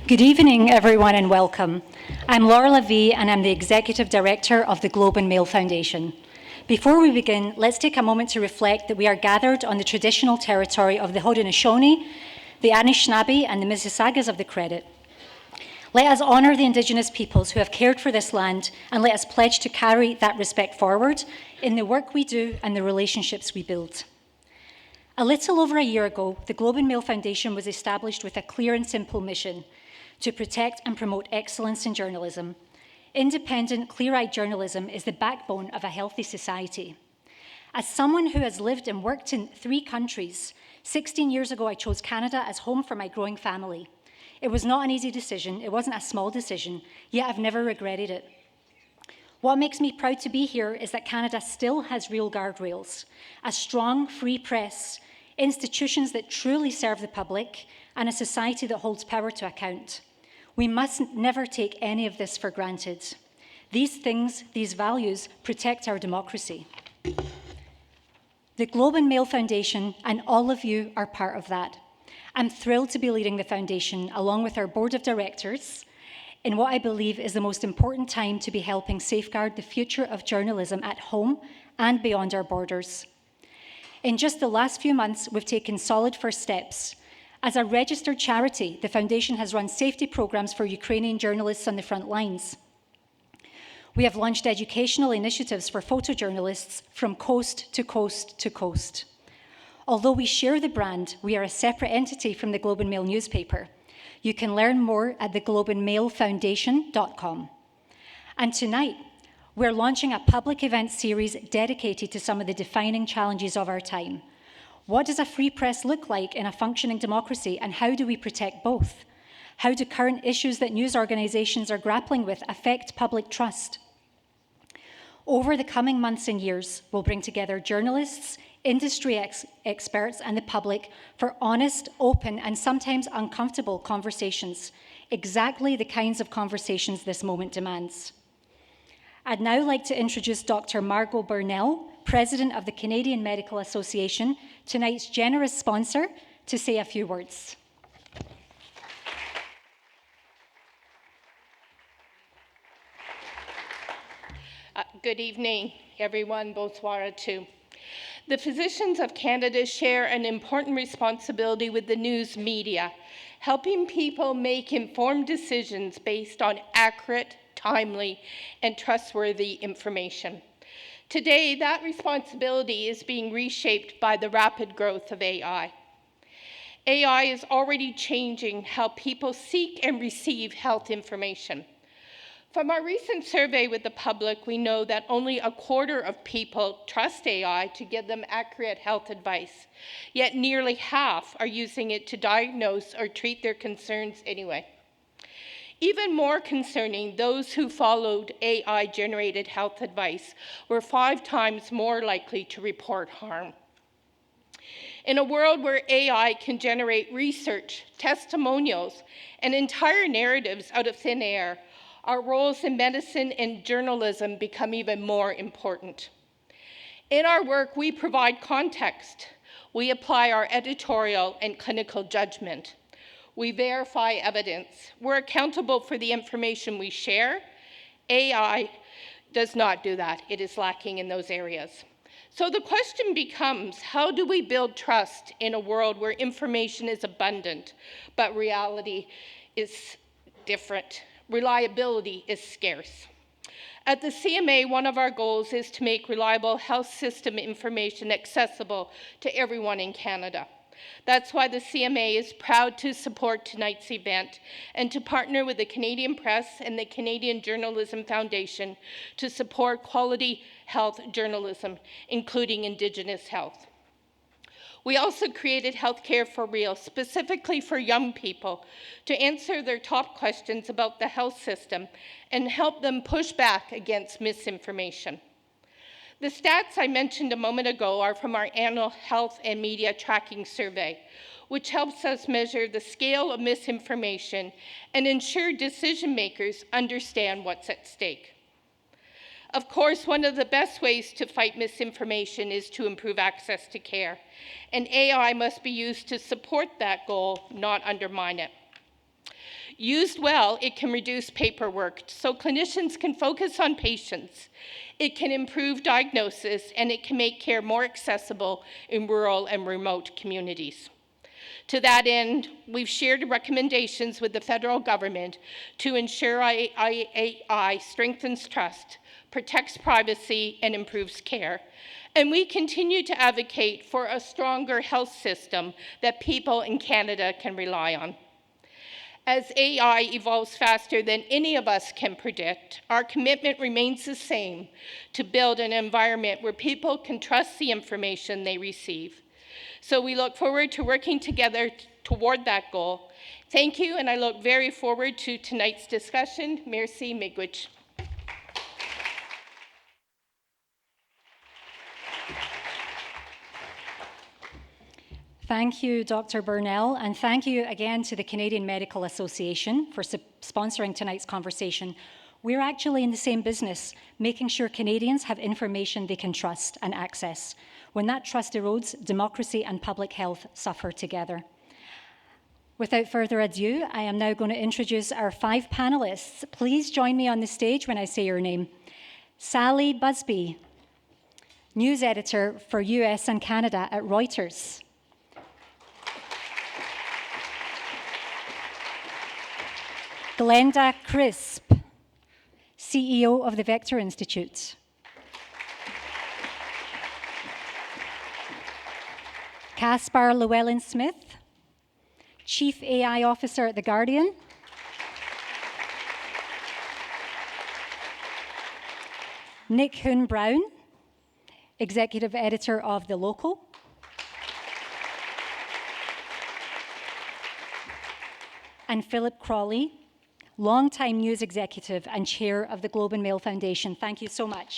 Good evening, everyone, and welcome. I'm Laura Lavie, and I'm the Executive Director of the Globe and Mail Foundation. Before we begin, let's take a moment to reflect that we are gathered on the traditional territory of the Haudenosaunee, the Anishinaabe, and the Mississaugas of the Credit. Let us honour the Indigenous peoples who have cared for this land, and let us pledge to carry that respect forward in the work we do and the relationships we build. A little over a year ago, the Globe and Mail Foundation was established with a clear and simple mission: to protect and promote excellence in journalism. Independent, clear-eyed journalism is the backbone of a healthy society. As someone who has lived and worked in 3 countries, 16 years ago I chose Canada as home for my growing family. It was not an easy decision, it wasn't a small decision, yet I've never regretted it. What makes me proud to be here is that Canada still has real guardrails, a strong, free press, institutions that truly serve the public, and a society that holds power to account. We must never take any of this for granted. These things, these values, protect our democracy. The Globe and Mail Foundation and all of you are part of that. I'm thrilled to be leading the foundation along with our board of directors in what I believe is the most important time to be helping safeguard the future of journalism at home and beyond our borders. In just the last few months, we've taken solid first steps. As a registered charity, the foundation has run safety programs for Ukrainian journalists on the front lines. We have launched educational initiatives for photojournalists from coast to coast to coast. Although we share the brand, we are a separate entity from the Globe and Mail newspaper. You can learn more at theglobeandmailfoundation.com. And tonight, we're launching a public event series dedicated to some of the defining challenges of our time. What does a free press look like in a functioning democracy, and how do we protect both? How do current issues that news organizations are grappling with affect public trust? Over the coming months and years, we'll bring together journalists, industry experts, and the public for honest, open, and sometimes uncomfortable conversations, exactly the kinds of conversations this moment demands. I'd now like to introduce Dr. Margot Burnell, President of the Canadian Medical Association, tonight's generous sponsor, to say a few words. Good evening, everyone. Bonsoir à tous. The physicians of Canada share an important responsibility with the news media, helping people make informed decisions based on accurate, timely, and trustworthy information. Today, that responsibility is being reshaped by the rapid growth of AI. AI is already changing how people seek and receive health information. From our recent survey with the public, we know that only a quarter of people trust AI to give them accurate health advice, yet nearly half are using it to diagnose or treat their concerns anyway. Even more concerning, those who followed AI-generated health advice were 5 times more likely to report harm. In a world where AI can generate research, testimonials, and entire narratives out of thin air, our roles in medicine and journalism become even more important. In our work, we provide context. We apply our editorial and clinical judgment. We verify evidence. We're accountable for the information we share. AI does not do that. It is lacking in those areas. So the question becomes, how do we build trust in a world where information is abundant, but reality is different? Reliability is scarce. At the CMA, one of our goals is to make reliable health system information accessible to everyone in Canada. That's why the CMA is proud to support tonight's event and to partner with the Canadian Press and the Canadian Journalism Foundation to support quality health journalism, including Indigenous health. We also created Healthcare for Real, specifically for young people, to answer their top questions about the health system and help them push back against misinformation. The stats I mentioned a moment ago are from our annual Health and Media Tracking Survey, which helps us measure the scale of misinformation and ensure decision makers understand what's at stake. Of course, one of the best ways to fight misinformation is to improve access to care, and AI must be used to support that goal, not undermine it. Used well, it can reduce paperwork so clinicians can focus on patients. It can improve diagnosis, and it can make care more accessible in rural and remote communities. To that end, we've shared recommendations with the federal government to ensure AI strengthens trust, protects privacy, and improves care. And we continue to advocate for a stronger health system that people in Canada can rely on. As AI evolves faster than any of us can predict, our commitment remains the same: to build an environment where people can trust the information they receive. So we look forward to working together toward that goal. Thank you, and I look very forward to tonight's discussion. Merci, miigwech. Thank you, Dr. Burnell, and thank you again to the Canadian Medical Association for sponsoring tonight's conversation. We're actually in the same business, making sure Canadians have information they can trust and access. When that trust erodes, democracy and public health suffer together. Without further ado, I am now going to introduce our 5 panelists. Please join me on the stage when I say your name. Sally Buzbee, news editor for US and Canada at Reuters. Glenda Crisp, CEO of the Vector Institute. Caspar Llewellyn-Smith, Chief AI Officer at The Guardian. Nick Hoon-Brown, Executive Editor of The Local. And Philip Crawley, longtime news executive and chair of the Globe and Mail Foundation. Thank you so much.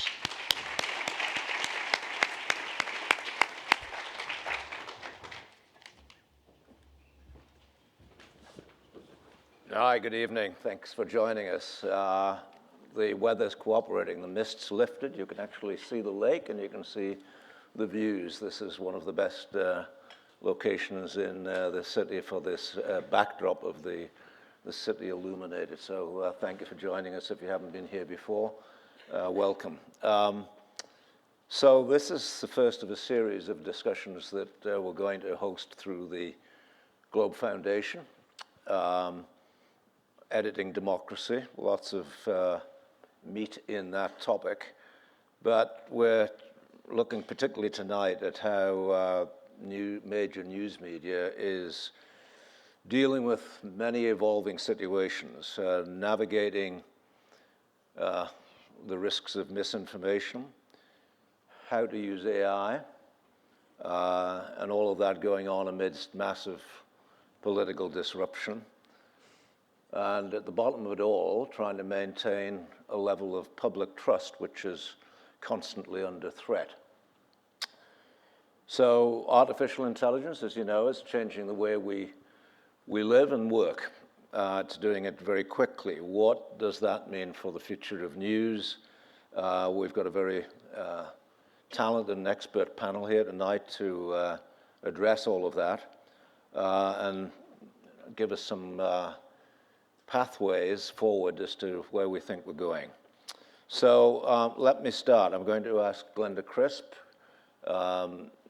Hi, good evening. Thanks for joining us. The weather's cooperating. The mist's lifted. You can actually see the lake and you can see the views. This is one of the best locations in the city for this backdrop of the city illuminated. So thank you for joining us. If you haven't been here before, welcome. So this is the first of a series of discussions that we're going to host through the Globe Foundation. Editing democracy, lots of meat in that topic, but we're looking particularly tonight at how major news media is dealing with many evolving situations, navigating the risks of misinformation, how to use AI, and all of that going on amidst massive political disruption. And at the bottom of it all, trying to maintain a level of public trust, which is constantly under threat. So artificial intelligence, as you know, is changing the way we live and work. It's doing it very quickly. What does that mean for the future of news? We've got a very talented and expert panel here tonight to address all of that and give us some pathways forward as to where we think we're going. So let me start. I'm going to ask Glenda Crisp,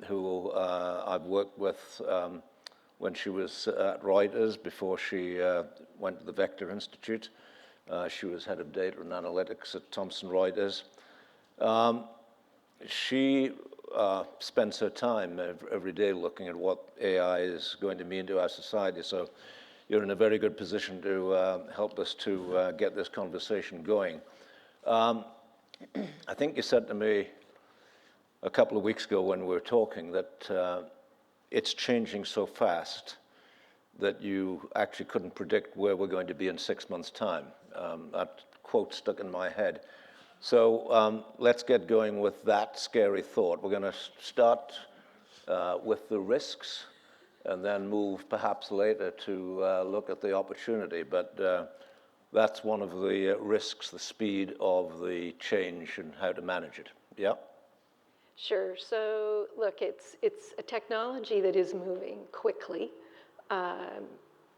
who I've worked with when she was at Reuters before she went to the Vector Institute. She was head of data and analytics at Thomson Reuters. She spends her time every day looking at what AI is going to mean to our society. So you're in a very good position to help us to get this conversation going. I think you said to me a couple of weeks ago when we were talking that it's changing so fast that you actually couldn't predict where we're going to be in 6 months' time. That quote stuck in my head. So let's get going with that scary thought. We're going to start with the risks and then move perhaps later to look at the opportunity. But that's one of the risks, the speed of the change and how to manage it. Yeah? Sure. So look, it's a technology that is moving quickly.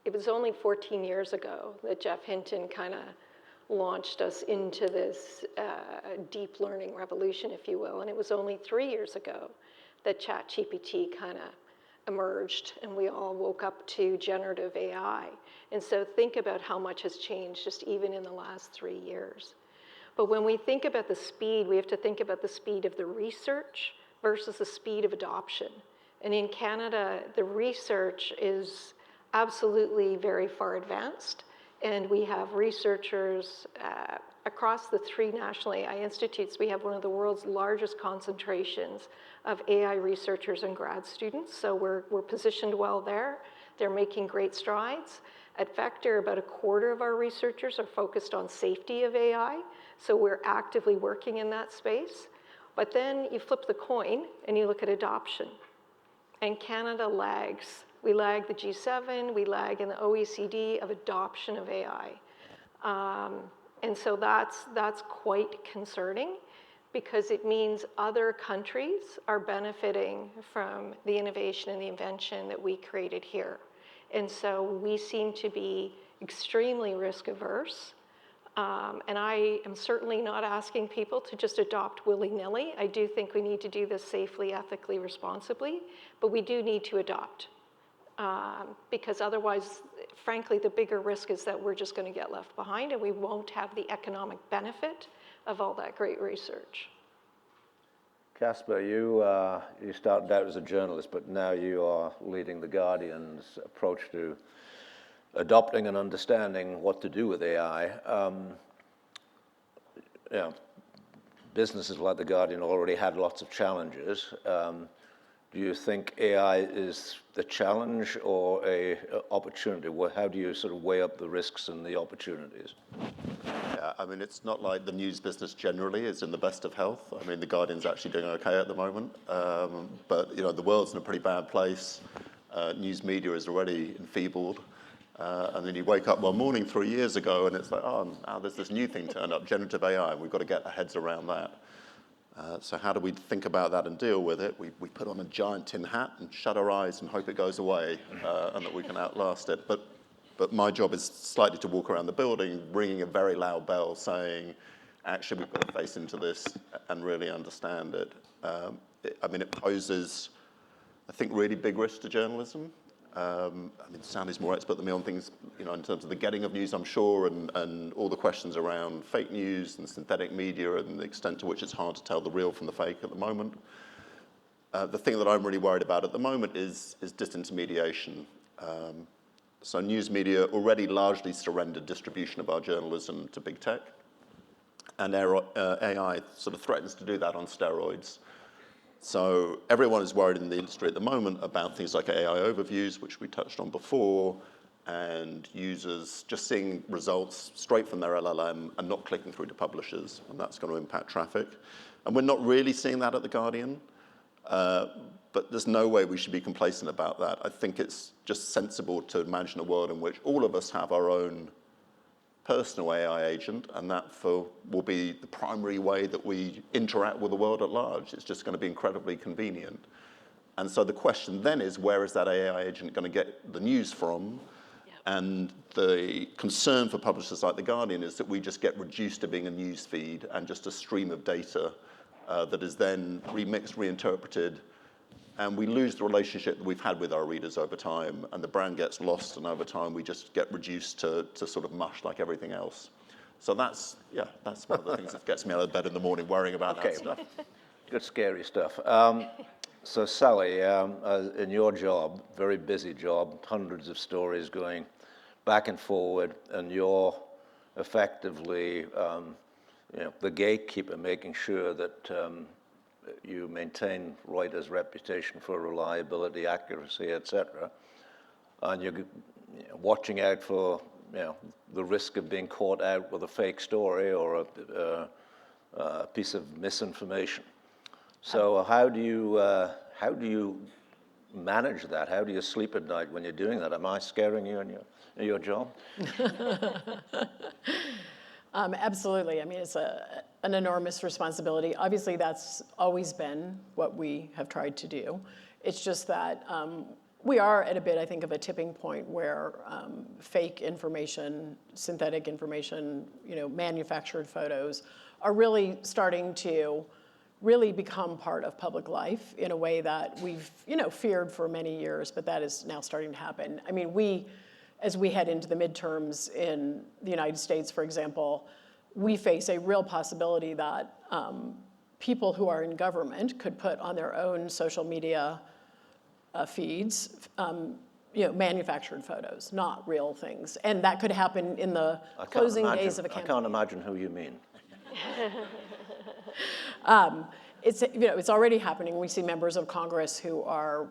it was only 14 years ago that Jeff Hinton kind of launched us into this deep learning revolution, if you will. And it was only 3 years ago that ChatGPT kind of emerged and we all woke up to generative AI. And so think about how much has changed just even in the last 3 years. But when we think about the speed, we have to think about the speed of the research versus the speed of adoption. And in Canada, the research is absolutely very far advanced. And we have researchers across the 3 national AI institutes. We have one of the world's largest concentrations of AI researchers and grad students. So we're positioned well there. They're making great strides. At Vector, about a quarter of our researchers are focused on safety of AI. So we're actively working in that space. But then you flip the coin and you look at adoption. And Canada lags. We lag the G7, we lag in the OECD of adoption of AI. And so that's quite concerning because it means other countries are benefiting from the innovation and the invention that we created here. And so we seem to be extremely risk averse. And I am certainly not asking people to just adopt willy-nilly. I do think we need to do this safely, ethically, responsibly, but we do need to adopt. Because otherwise, frankly, the bigger risk is that we're just going to get left behind and we won't have the economic benefit of all that great research. Casper, you started out as a journalist, but now you are leading The Guardian's approach to adopting and understanding what to do with AI. Businesses like The Guardian already had lots of challenges. Do you think AI is the challenge or an opportunity? How do you sort of weigh up the risks and the opportunities? Yeah, I mean, it's not like the news business generally is in the best of health. I mean, The Guardian's actually doing okay at the moment. But, the world's in a pretty bad place. News media is already enfeebled. And then you wake up one morning 3 years ago and it's like, now there's this new thing turned up, generative AI, and we've got to get our heads around that. So how do we think about that and deal with it? We put on a giant tin hat and shut our eyes and hope it goes away and that we can outlast it. But my job is slightly to walk around the building, ringing a very loud bell saying, actually, we've got to face into this and really understand it. It poses, I think, really big risks to journalism. Sandy's more expert than me on things, in terms of the getting of news, I'm sure, and all the questions around fake news and synthetic media and the extent to which it's hard to tell the real from the fake at the moment. The thing that I'm really worried about at the moment is disintermediation. So news media already largely surrendered distribution of our journalism to big tech, and AI sort of threatens to do that on steroids. So everyone is worried in the industry at the moment about things like AI overviews, which we touched on before, and users just seeing results straight from their LLM and not clicking through to publishers, and that's going to impact traffic. And we're not really seeing that at The Guardian, but there's no way we should be complacent about that. I think it's just sensible to imagine a world in which all of us have our own personal AI agent, and that will be the primary way that we interact with the world at large. It's just going to be incredibly convenient. And so the question then is, where is that AI agent going to get the news from? Yep. And the concern for publishers like The Guardian is that we just get reduced to being a news feed and just a stream of data that is then remixed, reinterpreted, and we lose the relationship that we've had with our readers over time, and the brand gets lost, and over time we just get reduced to sort of mush like everything else. So that's one of the things that gets me out of bed in the morning, worrying about that stuff. Good, scary stuff. So Sally, in your job, very busy job, hundreds of stories going back and forward, and you're effectively the gatekeeper, making sure that you maintain Reuters' reputation for reliability, accuracy, etc. And you're watching out for the risk of being caught out with a fake story or a piece of misinformation. So how do you manage that? How do you sleep at night when you're doing that? Am I scaring you in your job? Absolutely. It's an enormous responsibility. Obviously, that's always been what we have tried to do. It's just that we are at a bit, I think, of a tipping point where fake information, synthetic information, manufactured photos are really starting to really become part of public life in a way that we've, feared for many years, but that is now starting to happen. I mean, as we head into the midterms in the United States, for example, we face a real possibility that people who are in government could put on their own social media feeds, manufactured photos, not real things. And that could happen in the closing days of a campaign. I can't imagine who you mean. It's already happening. We see members of Congress who are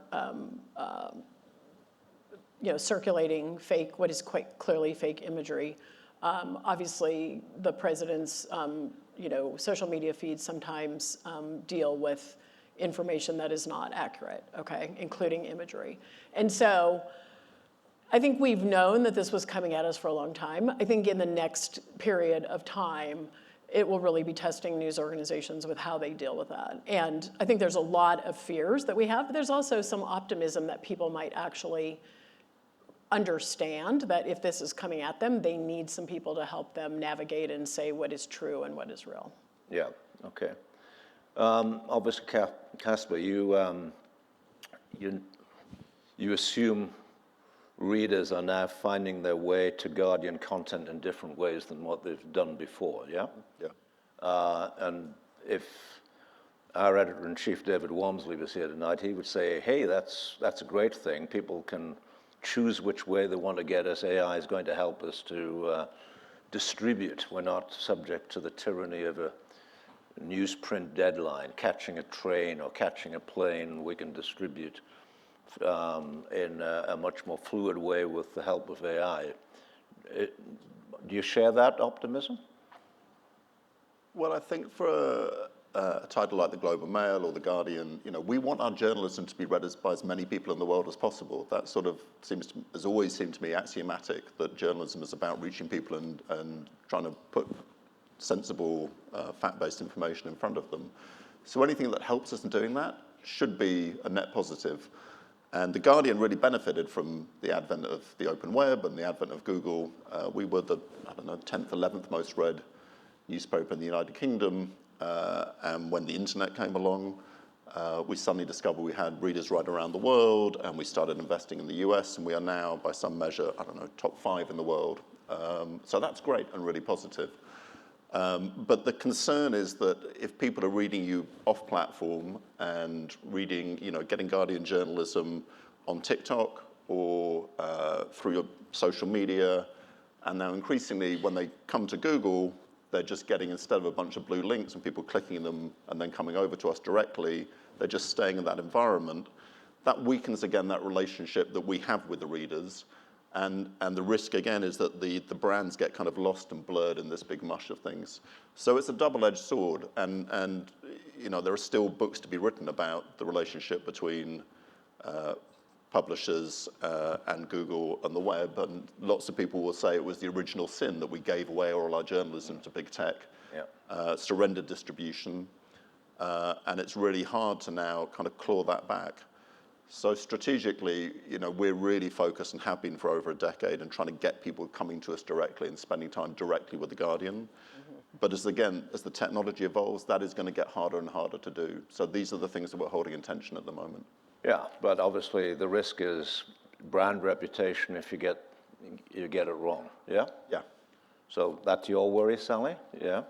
circulating what is quite clearly fake imagery. Obviously, the president's social media feeds sometimes deal with information that is not accurate, okay, including imagery. And so I think we've known that this was coming at us for a long time. I think in the next period of time, it will really be testing news organizations with how they deal with that. And I think there's a lot of fears that we have, but there's also some optimism that people might actually understand that if this is coming at them, they need some people to help them navigate and say what is true and what is real. Yeah, okay. Obviously, Casper, you assume readers are now finding their way to Guardian content in different ways than what they've done before, yeah? Yeah. And if our editor-in-chief, David Walmsley, was here tonight, he would say, hey, that's a great thing. People can choose which way they want to get us. AI is going to help us to distribute. We're not subject to the tyranny of a newsprint deadline, catching a train or catching a plane. We can distribute in a much more fluid way with the help of AI. Do you share that optimism? Well, I think for a title like the Globe and Mail or the Guardian, we want our journalism to be read by as many people in the world as possible. That sort of has always seemed to me axiomatic, that journalism is about reaching people and trying to put sensible, fact-based information in front of them. So anything that helps us in doing that should be a net positive. And the Guardian really benefited from the advent of the open web and the advent of Google. We were the, 10th, 11th most read newspaper in the United Kingdom. And when the internet came along, we suddenly discovered we had readers right around the world, and we started investing in the US, and we are now, by some measure, top 5 in the world. So that's great and really positive. But the concern is that if people are reading you off platform and reading, getting Guardian journalism on TikTok or through your social media, and now increasingly when they come to Google, they're just getting, instead of a bunch of blue links and people clicking them and then coming over to us directly, they're just staying in that environment. That weakens, again, that relationship that we have with the readers. And the risk, again, is that the brands get kind of lost and blurred in this big mush of things. So it's a double-edged sword. And there are still books to be written about the relationship between publishers and Google and the web. And lots of people will say it was the original sin that we gave away all our journalism to big tech, surrendered distribution. And it's really hard to now kind of claw that back. So strategically, we're really focused and have been for over a decade and trying to get people coming to us directly and spending time directly with The Guardian. Mm-hmm. But as the technology evolves, that is going to get harder and harder to do. So these are the things that we're holding in tension at the moment. Yeah, but obviously the risk is brand reputation if you get it wrong, yeah? Yeah. So that's your worry, Sally? Yeah?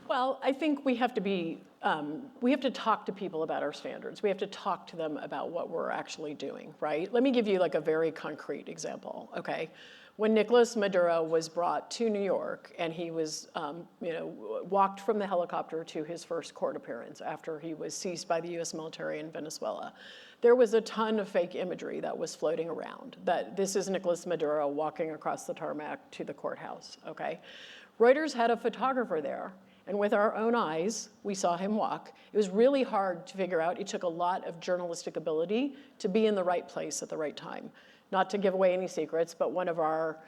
Well, I think we have to talk to people about our standards. We have to talk to them about what we're actually doing, right? Let me give you like a very concrete example, okay? When Nicolas Maduro was brought to New York and he was, walked from the helicopter to his first court appearance after he was seized by the US military in Venezuela, there was a ton of fake imagery that was floating around, that this is Nicolas Maduro walking across the tarmac to the courthouse, okay? Reuters had a photographer there, and with our own eyes, we saw him walk. It was really hard to figure out. It took a lot of journalistic ability to be in the right place at the right time. not to give away any secrets, but one of our,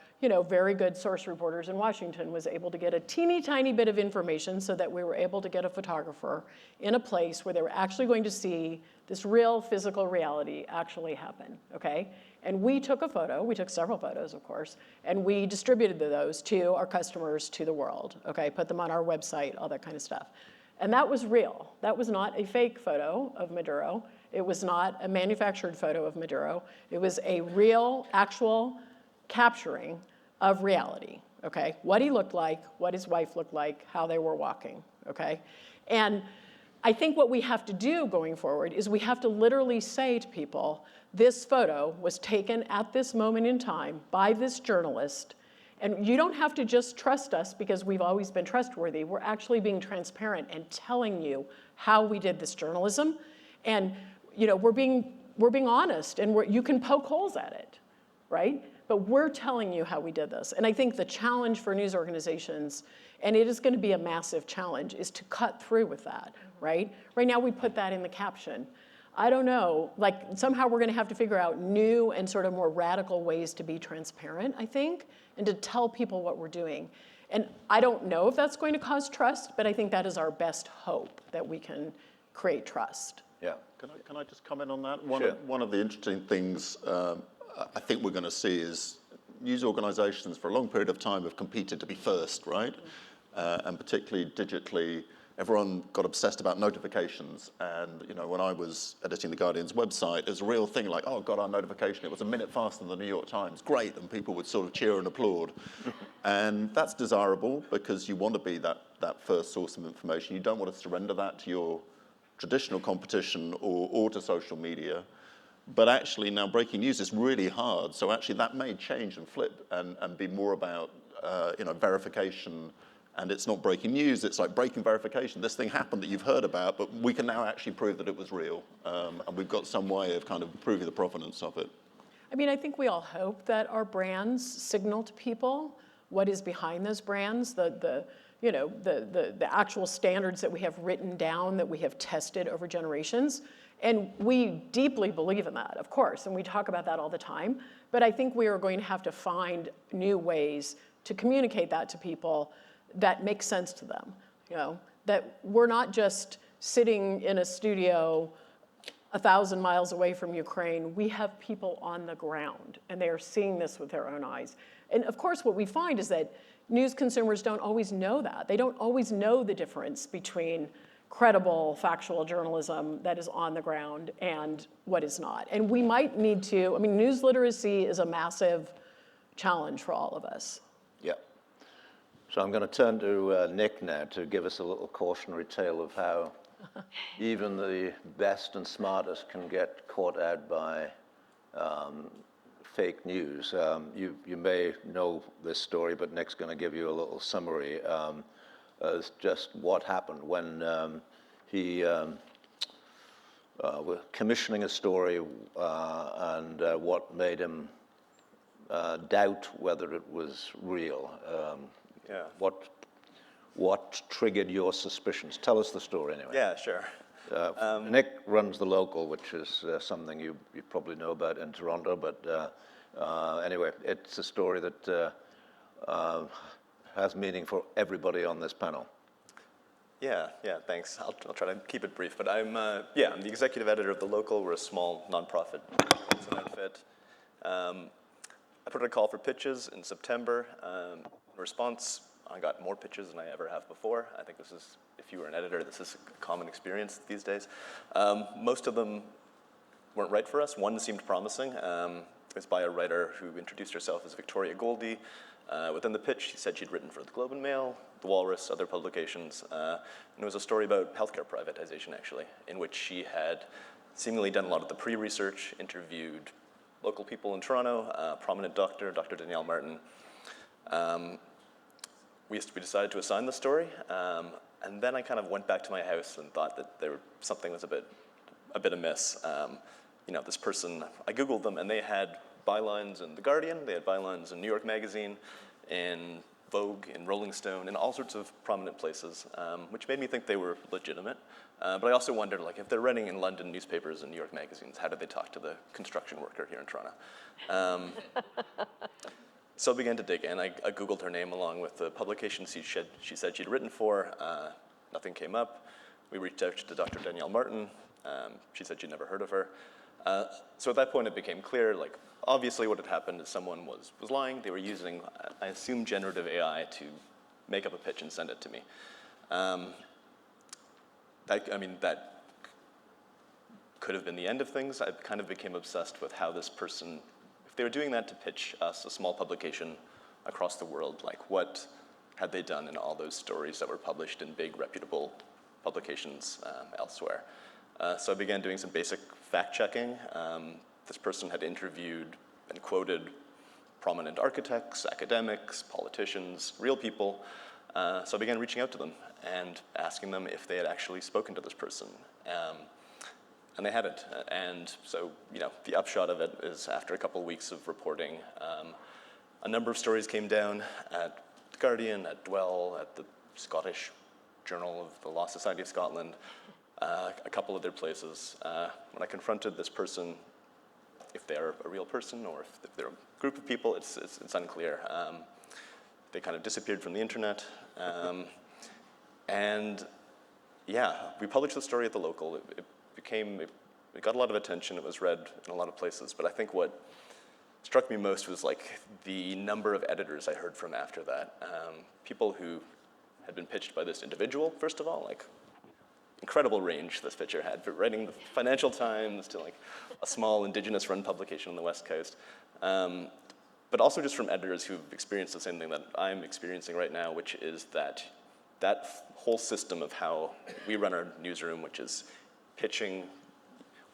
very good source reporters in Washington was able to get a teeny tiny bit of information so that we were able to get a photographer in a place where they were actually going to see this real physical reality actually happen, okay? And we took a photo, we took several photos, of course, and we distributed those to our customers, to the world, okay? Put them on our website, all that kind of stuff. And that was real. That was not a fake photo of Maduro. It was not a manufactured photo of Maduro. It was a real, actual capturing of reality, okay? What he looked like, what his wife looked like, how they were walking, okay? And I think what we have to do going forward is we have to literally say to people, this photo was taken at this moment in time by this journalist, and you don't have to just trust us because we've always been trustworthy. We're actually being transparent and telling you how we did this journalism, and we're being honest, and you can poke holes at it, right? But we're telling you how we did this. And I think the challenge for news organizations, and it is going to be a massive challenge, is to cut through with that, right? Right now we put that in the caption. I don't know, somehow we're going to have to figure out new and sort of more radical ways to be transparent, I think, and to tell people what we're doing. And I don't know if that's going to cause trust, but I think that is our best hope, that we can create trust. Yeah. Can I just comment on that? Sure. One of the interesting things I think we're going to see is news organizations for a long period of time have competed to be first, right? And particularly digitally, everyone got obsessed about notifications. And when I was editing the Guardian's website, it was a real thing like, oh, got our notification. It was a minute faster than the New York Times. Great. And people would sort of cheer and applaud. And that's desirable because you want to be that first source of information. You don't want to surrender that to your traditional competition or to social media. But actually now breaking news is really hard. So actually that may change and flip and be more about verification. And it's not breaking news, it's like breaking verification. This thing happened that you've heard about, but we can now actually prove that it was real. And we've got some way of kind of proving the provenance of it. I mean, I think we all hope that our brands signal to people what is behind those brands, the actual standards that we have written down, that we have tested over generations. And we deeply believe in that, of course, and we talk about that all the time. But I think we are going to have to find new ways to communicate that to people that make sense to them, that we're not just sitting in a studio 1,000 miles away from Ukraine. We have people on the ground, and they are seeing this with their own eyes. And of course, what we find is that news consumers don't always know that. They don't always know the difference between credible, factual journalism that is on the ground and what is not. And we might need to, news literacy is a massive challenge for all of us. Yeah. So I'm going to turn to Nick now to give us a little cautionary tale of how even the best and smartest can get caught out by fake news. You may know this story, but Nick's going to give you a little summary as just what happened when he was commissioning a story and what made him doubt whether it was real. Yeah. What triggered your suspicions? Tell us the story anyway. Yeah, sure. Nick runs the Local, which is something you probably know about in Toronto, but anyway, it's a story that has meaning for everybody on this panel. Yeah, thanks. I'll try to keep it brief, but I'm the executive editor of The Local. We're a small nonprofit outfit. I put out a call for pitches in September. In response, I got more pitches than I ever have before. I think this is, if you were an editor, this is a common experience these days. Most of them weren't right for us. One seemed promising. It was by a writer who introduced herself as Victoria Goldie. Within the pitch, she said she'd written for the Globe and Mail, The Walrus, other publications. And it was a story about healthcare privatization, actually, in which she had seemingly done a lot of the pre-research, interviewed local people in Toronto, a prominent doctor, Dr. Danielle Martin. We decided to assign the story, and then I kind of went back to my house and thought that something was a bit amiss. This person, I Googled them, and they had bylines in The Guardian, they had bylines in New York Magazine, in Vogue, in Rolling Stone, in all sorts of prominent places, which made me think they were legitimate. But I also wondered, like, if they're writing in London newspapers and New York magazines, how do they talk to the construction worker here in Toronto? So I began to dig in. I Googled her name along with the publications she said she'd written for. Nothing came up. We reached out to Dr. Danielle Martin. She said she'd never heard of her. So at that point, it became clear, like, obviously what had happened is someone was lying. They were using, I assume, generative AI to make up a pitch and send it to me. That could have been the end of things. I kind of became obsessed with how this person, if they were doing that to pitch us, a small publication across the world, like, what had they done in all those stories that were published in big, reputable publications elsewhere? So I began doing some basic fact-checking. This person had interviewed and quoted prominent architects, academics, politicians, real people. So I began reaching out to them and asking them if they had actually spoken to this person. And they hadn't. And so, the upshot of it is, after a couple of weeks of reporting, a number of stories came down at The Guardian, at Dwell, at the Scottish Journal of the Law Society of Scotland, a couple other places. When I confronted this person, if they're a real person or if they're a group of people, it's unclear. They kind of disappeared from the internet. And yeah, we published the story at The Local. It got a lot of attention. It was read in a lot of places. But I think what struck me most was, like, the number of editors I heard from after that. People who had been pitched by this individual, first of all, like, incredible range this pitcher had, from writing the Financial Times to, like, a small Indigenous-run publication on the West Coast. But also just from editors who've experienced the same thing that I'm experiencing right now, which is that whole system of how we run our newsroom, which is pitching,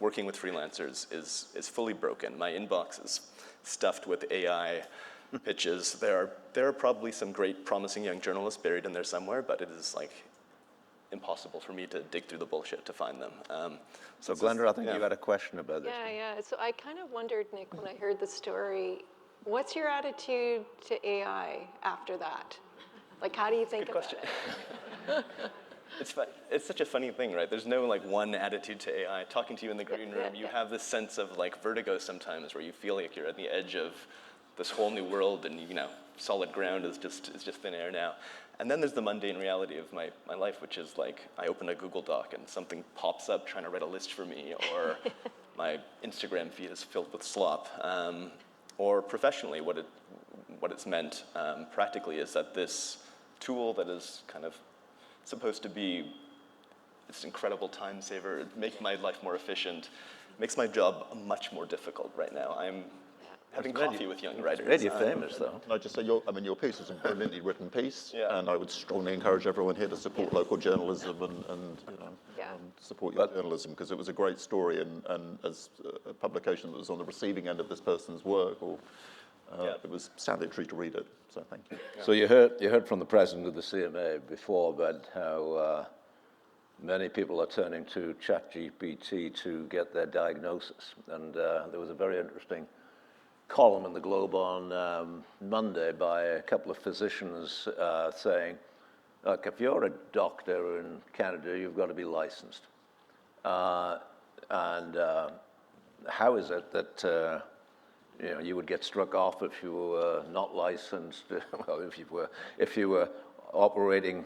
working with freelancers, is fully broken. My inbox is stuffed with AI pitches. There are probably some great, promising young journalists buried in there somewhere, but it is, like, impossible for me to dig through the bullshit to find them. So Glenda, I think you had a question about this. Yeah. So I kind of wondered, Nick, when I heard the story, what's your attitude to AI after that? Like, how do you think about it? It's such a funny thing, right? There's no, like, one attitude to AI. Talking to you in the green room, you have this sense of, like, vertigo sometimes, where you feel like you're at the edge of this whole new world, and solid ground is just thin air now. And then there's the mundane reality of my life, which is, like, I open a Google Doc and something pops up trying to write a list for me, or my Instagram feed is filled with slop. Or professionally, what it's meant practically is that this tool that is kind of supposed to be this incredible time saver, make my life more efficient, makes my job much more difficult right now. I'm having coffee with young writers. Really famous, though. Can I just say, your piece is a brilliantly written piece, Yeah. and I would strongly encourage everyone here to support local journalism and support your journalism, because it was a great story, and as a publication that was on the receiving end of this person's work, it was salutary to read it. So thank you. So you heard from the president of the CMA before about how many people are turning to ChatGPT to get their diagnosis, and there was a very interesting column in the Globe on Monday by a couple of physicians saying, look, if you're a doctor in Canada, you've got to be licensed. And how is it that you would get struck off if you were not licensed? Well, if you were operating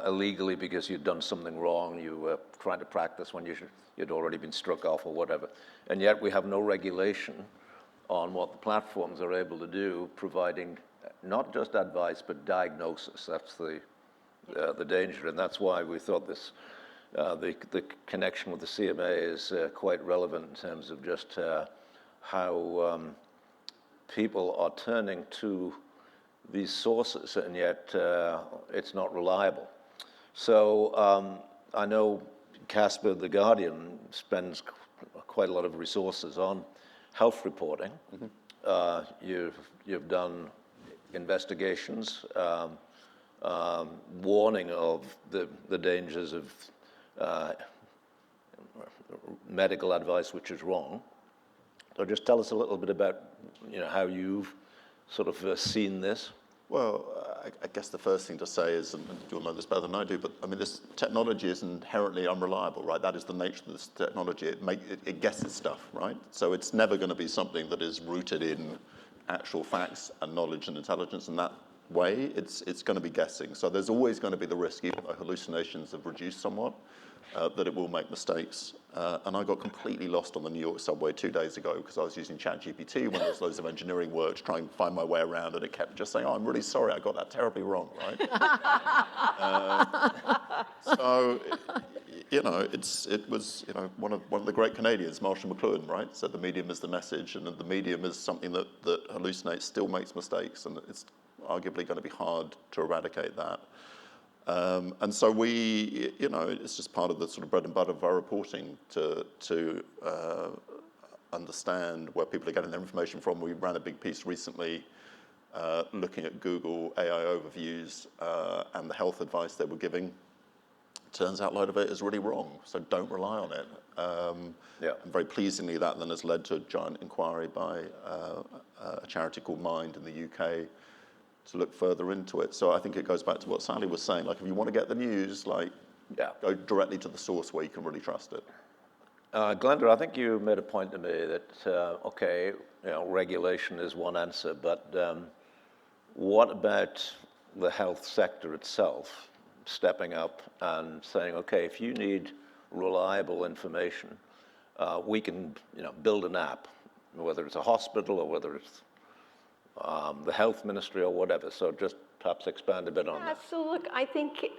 illegally because you'd done something wrong, you were trying to practice when you'd already been struck off or whatever. And yet we have no regulation on what the platforms are able to do, providing not just advice but diagnosis. That's the danger, and that's why we thought this the connection with the CMA is quite relevant in terms of just how people are turning to these sources, and yet it's not reliable. So I know Casper, The Guardian, spends quite a lot of resources on health reporting. Mm-hmm. You've done investigations, warning of the dangers of medical advice which is wrong. So just tell us a little bit about how you've sort of seen this. Well, I guess the first thing to say is, and you'll know this better than I do, but I mean, this technology is inherently unreliable, right? That is the nature of this technology. It guesses stuff, right? So it's never going to be something that is rooted in actual facts and knowledge and intelligence in that way. It's going to be guessing. So there's always going to be the risk, even though hallucinations have reduced somewhat, that it will make mistakes. And I got completely lost on the New York subway 2 days ago because I was using ChatGPT when there's loads of engineering work to try and find my way around, and it kept just saying, "Oh, I'm really sorry, I got that terribly wrong," right? So, you know, it was, you know, one of the great Canadians, Marshall McLuhan, right, said the medium is the message, and the medium is something that hallucinates, still makes mistakes, and it's arguably going to be hard to eradicate that. And so we, you know, it's just part of the sort of bread and butter of our reporting to understand where people are getting their information from. We ran a big piece recently looking at Google AI overviews and the health advice they were giving. Turns out a lot of it is really wrong, so don't rely on it. And very pleasingly, that then has led to a giant inquiry by a charity called Mind in the UK to look further into it. So I think it goes back to what Sally was saying. Like, if you want to get the news, go directly to the source where you can really trust it. Glenda, I think you made a point to me that, okay, you know, regulation is one answer, but what about the health sector itself stepping up and saying, okay, if you need reliable information, we can, you know, build an app, whether it's a hospital or whether it's the health ministry or whatever. So just perhaps expand a bit on that. So look, I think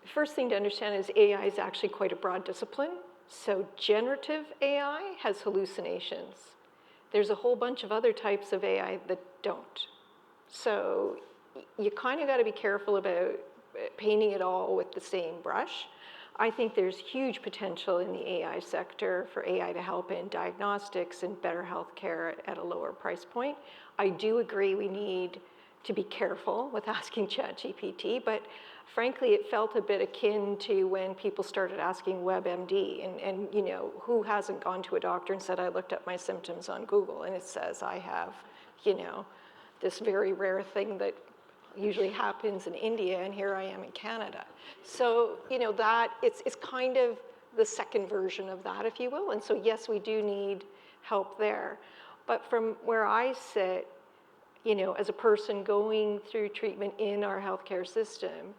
first thing to understand is AI is actually quite a broad discipline. So generative AI has hallucinations. There's a whole bunch of other types of AI that don't. So you kind of got to be careful about painting it all with the same brush. I think there's huge potential in the AI sector for AI to help in diagnostics and better healthcare at a lower price point. I do agree we need to be careful with asking ChatGPT, but frankly, it felt a bit akin to when people started asking WebMD, and you know, who hasn't gone to a doctor and said, I looked up my symptoms on Google, and it says I have, you know, this very rare thing that usually happens in India, and here I am in Canada. So, you know, that it's kind of the second version of that, if you will. And so, yes, we do need help there. But from where I sit, you know, as a person going through treatment in our healthcare system,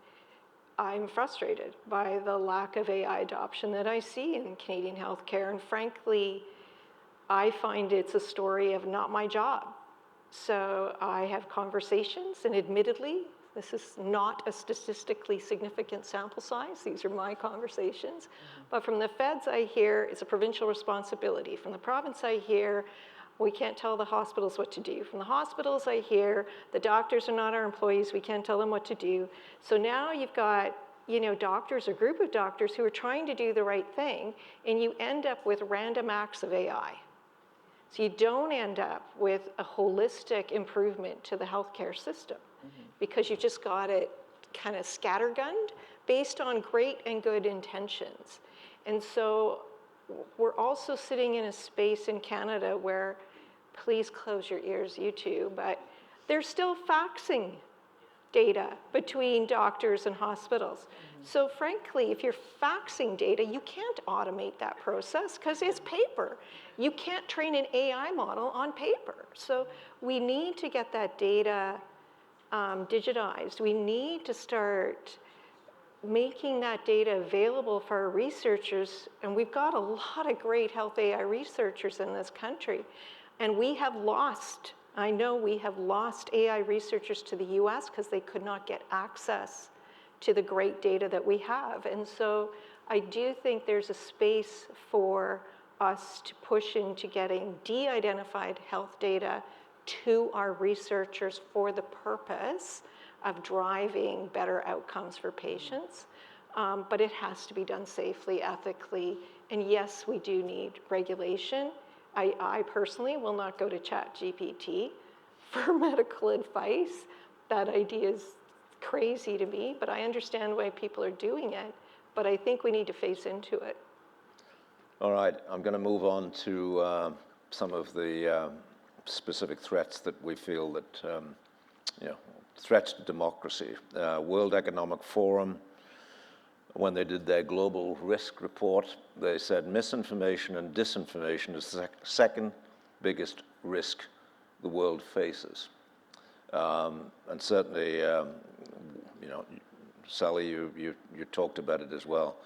I'm frustrated by the lack of AI adoption that I see in Canadian healthcare. And frankly, I find it's a story of not my job. So I have conversations, and admittedly, this is not a statistically significant sample size. These are my conversations. But from the feds, I hear it's a provincial responsibility. From the province, I hear we can't tell the hospitals what to do. From the hospitals, I hear the doctors are not our employees. We can't tell them what to do. So now you've got, you know, doctors, a group of doctors who are trying to do the right thing, and you end up with random acts of AI. So you don't end up with a holistic improvement to the healthcare system because you just got it kind of scattergunned based on great and good intentions. And so we're also sitting in a space in Canada where, please close your ears, you two, but they're still faxing data between doctors and hospitals. So frankly, if you're faxing data, you can't automate that process because it's paper. You can't train an AI model on paper. So we need to get that data digitized. We need to start making that data available for our researchers, and we've got a lot of great health AI researchers in this country, and we have lost, I know we have lost AI researchers to the US because they could not get access to the great data that we have. And so I do think there's a space for us to push into getting de-identified health data to our researchers for the purpose of driving better outcomes for patients. But it has to be done safely, ethically, and yes, we do need regulation. I personally will not go to ChatGPT for medical advice. That idea is crazy to me, but I understand why people are doing it, but I think we need to face into it. All right, I'm going to move on to some of the specific threats that we feel that, you know, threats to democracy. World Economic Forum, when they did their global risk report, they said misinformation and disinformation is the second biggest risk the world faces. And certainly, you know, Sally, you talked about it as well.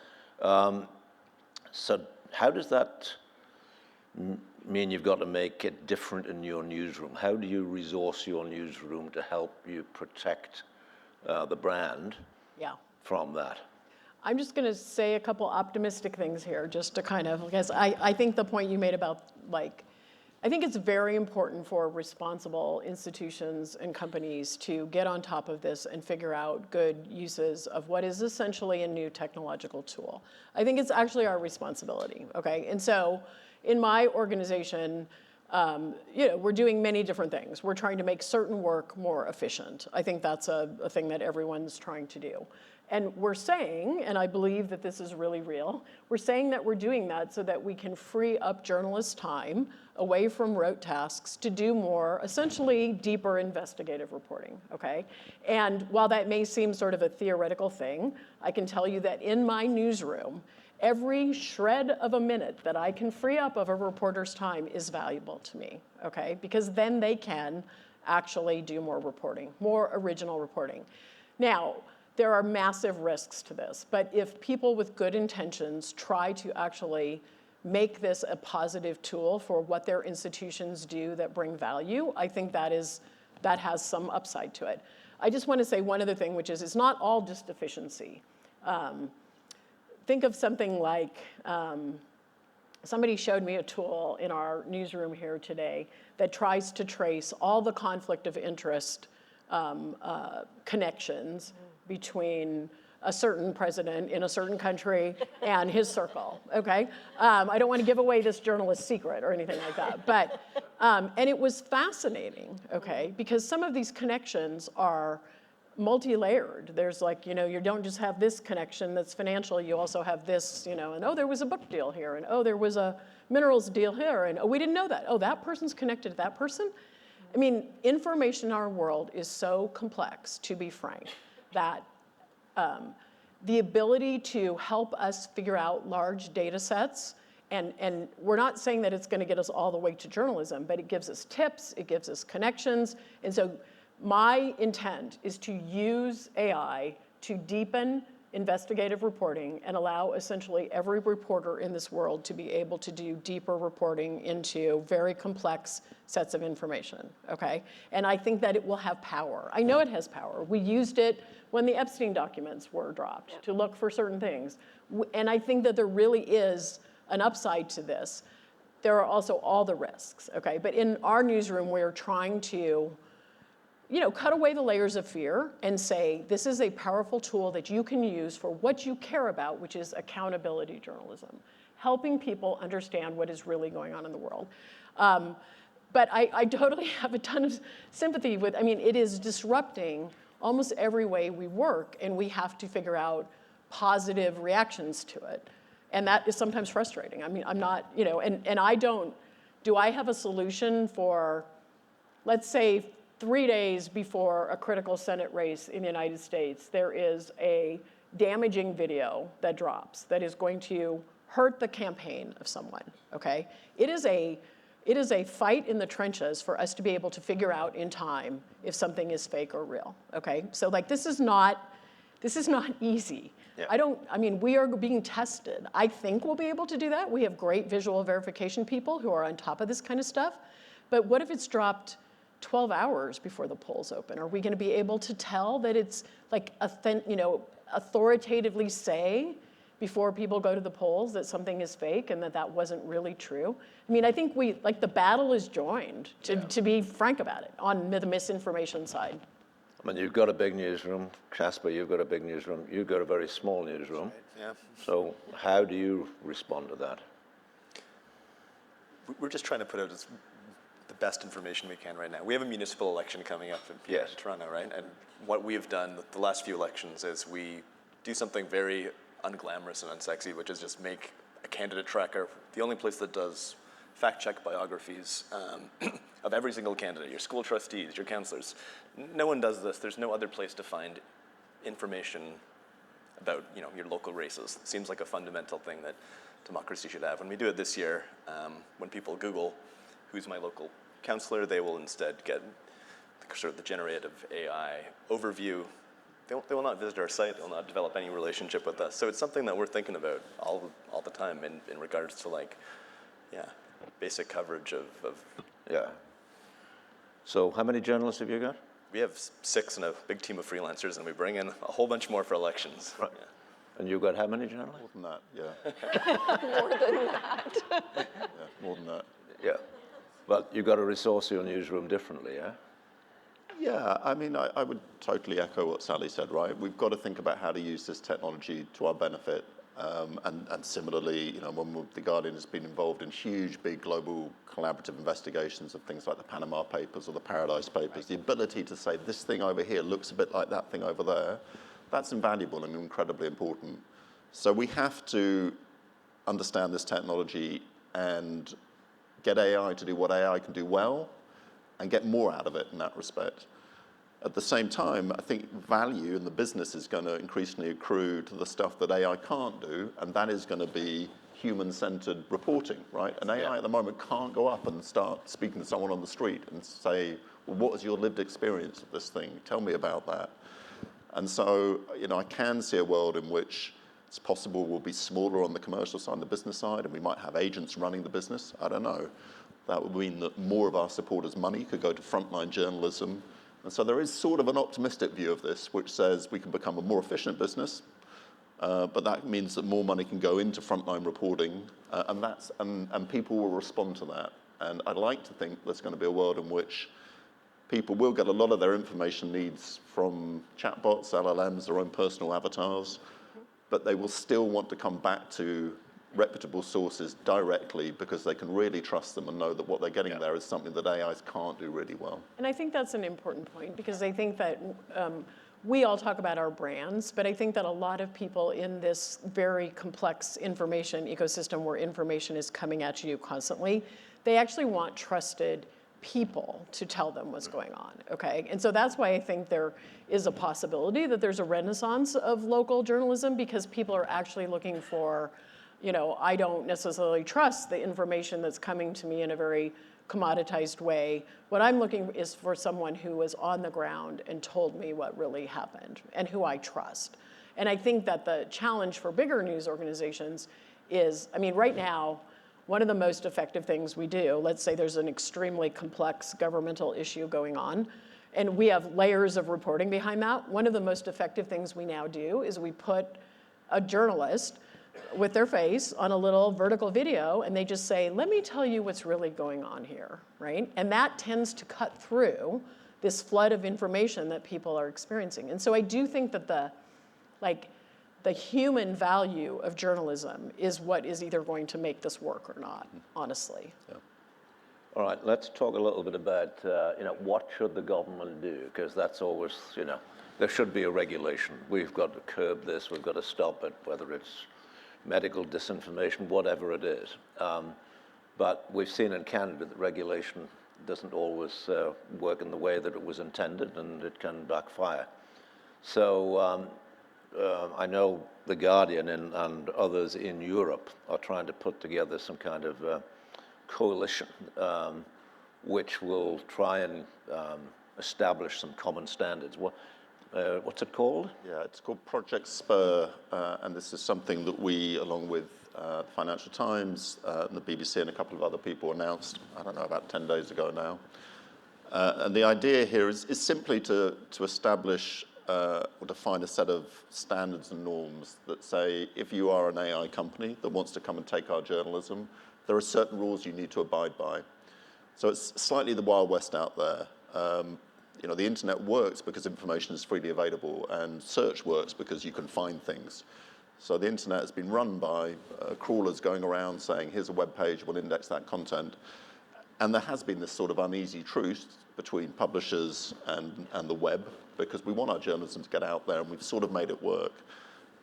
So how does that mean you've got to make it different in your newsroom? How do you resource your newsroom to help you protect the brand from that? I'm just going to say a couple optimistic things here, just to kind of, because I think the point you made about, like, I think it's very important for responsible institutions and companies to get on top of this and figure out good uses of what is essentially a new technological tool. I think it's actually our responsibility, okay? And so in my organization, you know, we're doing many different things. We're trying to make certain work more efficient. I think that's a thing that everyone's trying to do. And we're saying, and I believe that this is really real, we're saying that we're doing that so that we can free up journalists' time away from rote tasks to do more, essentially deeper investigative reporting, okay? And while that may seem sort of a theoretical thing, I can tell you that in my newsroom, every shred of a minute that I can free up of a reporter's time is valuable to me, okay? Because then they can actually do more reporting, more original reporting. Now, there are massive risks to this, but if people with good intentions try to actually make this a positive tool for what their institutions do that bring value, I think that has some upside to it. I just want to say one other thing, which is it's not all just efficiency. Think of something like, somebody showed me a tool in our newsroom here today that tries to trace all the conflict of interest connections between a certain president in a certain country and his circle, okay? I don't want to give away this journalist's secret or anything like that, but, and it was fascinating, okay? Because some of these connections are multi-layered. There's like, you know, you don't just have this connection that's financial, you also have this, you know, and oh, there was a book deal here, and oh, there was a minerals deal here, and oh, we didn't know that. Oh, that person's connected to that person? I mean, information in our world is so complex, to be frank, that the ability to help us figure out large data sets, and we're not saying that it's going to get us all the way to journalism, but it gives us tips, it gives us connections, and so my intent is to use AI to deepen investigative reporting and allow essentially every reporter in this world to be able to do deeper reporting into very complex sets of information, okay? And I think that it will have power. I know it has power. We used it when the Epstein documents were dropped to look for certain things. And I think that there really is an upside to this. There are also all the risks, okay? But in our newsroom, we're trying to, you know, cut away the layers of fear and say, this is a powerful tool that you can use for what you care about, which is accountability journalism, helping people understand what is really going on in the world. But I totally have a ton of sympathy with, I mean, it is disrupting almost every way we work, and we have to figure out positive reactions to it. And that is sometimes frustrating. I mean, I'm not, you know, and I don't, do I have a solution for, let's say, 3 days before a critical Senate race in the United States, there is a damaging video that drops that is going to hurt the campaign of someone, okay? It is a fight in the trenches for us to be able to figure out in time if something is fake or real, okay? So like, this is not easy. Yeah. I mean, we are being tested. I think we'll be able to do that. We have great visual verification people who are on top of this kind of stuff. But what if it's dropped 12 hours before the polls open? Are we going to be able to tell that it's like, you know, authoritatively say before people go to the polls that something is fake and that that wasn't really true? I mean, I think the battle is joined, to be frank about it, on the misinformation side. I mean, you've got a big newsroom. Casper, you've got a big newsroom. You've got a very small newsroom. Right. Yeah. So how do you respond to that? We're just trying to put out the best information we can right now. We have a municipal election coming up in Toronto, right? And what we have done the last few elections is we do something very unglamorous and unsexy, which is just make a candidate tracker the only place that does fact-check biographies of every single candidate, your school trustees, your counselors. No one does this. There's no other place to find information about your local races. It seems like a fundamental thing that democracy should have. When we do it this year, when people Google, who's my local counselor, they will instead get sort of the generative AI overview. They will not visit our site. They will not develop any relationship with us. So it's something that we're thinking about all the time in regards to basic coverage of. Yeah. So how many journalists have you got? We have 6 and a big team of freelancers, and we bring in a whole bunch more for elections. Right. Yeah. And you've got how many journalists? More than that, yeah. More than that. Yeah, more than that. Yeah. But you've got to resource your newsroom differently, yeah? Yeah, I mean, I would totally echo what Sally said, right? We've got to think about how to use this technology to our benefit. And similarly, when The Guardian has been involved in huge, big global collaborative investigations of things like the Panama Papers or the Paradise Papers, the ability to say this thing over here looks a bit like that thing over there, that's invaluable and incredibly important. So we have to understand this technology and get AI to do what AI can do well and get more out of it in that respect. At the same time, I think value in the business is going to increasingly accrue to the stuff that AI can't do, and that is going to be human-centered reporting, right? And AI at the moment can't go up and start speaking to someone on the street and say, well, what is your lived experience of this thing? Tell me about that. And so, I can see a world in which it's possible we'll be smaller on the commercial side, the business side, and we might have agents running the business. I don't know. That would mean that more of our supporters' money could go to frontline journalism. And so there is sort of an optimistic view of this, which says we can become a more efficient business, but that means that more money can go into frontline reporting, and people will respond to that. And I'd like to think there's going to be a world in which people will get a lot of their information needs from chatbots, LLMs, their own personal avatars, but they will still want to come back to reputable sources directly because they can really trust them and know that what they're getting there is something that AIs can't do really well. And I think that's an important point because I think that we all talk about our brands, but I think that a lot of people in this very complex information ecosystem where information is coming at you constantly, they actually want trusted people to tell them what's going on, okay? And so that's why I think there is a possibility that there's a renaissance of local journalism because people are actually looking for, I don't necessarily trust the information that's coming to me in a very commoditized way. What I'm looking is for someone who was on the ground and told me what really happened and who I trust. And I think that the challenge for bigger news organizations is, right now, one of the most effective things we do, let's say there's an extremely complex governmental issue going on, and we have layers of reporting behind that. One of the most effective things we now do is we put a journalist with their face on a little vertical video, and they just say, let me tell you what's really going on here, right? And that tends to cut through this flood of information that people are experiencing. And so I do think that the human value of journalism is what is either going to make this work or not, honestly. Yeah. All right, let's talk a little bit about, what should the government do? Because that's always, there should be a regulation. We've got to curb this, we've got to stop it, whether it's medical disinformation, whatever it is. But we've seen in Canada that regulation doesn't always work in the way that it was intended, and it can backfire. So I know The Guardian and others in Europe are trying to put together some kind of coalition which will try and establish some common standards. What's it called? Yeah, it's called Project Spur, and this is something that we, along with the Financial Times and the BBC and a couple of other people announced, about 10 days ago now. And the idea here is simply to establish or define a set of standards and norms that say, if you are an AI company that wants to come and take our journalism, there are certain rules you need to abide by. So it's slightly the Wild West out there. The internet works because information is freely available, and search works because you can find things. So the internet has been run by crawlers going around saying, here's a web page, we'll index that content. And there has been this sort of uneasy truce between publishers and the web, because we want our journalism to get out there, and we've sort of made it work.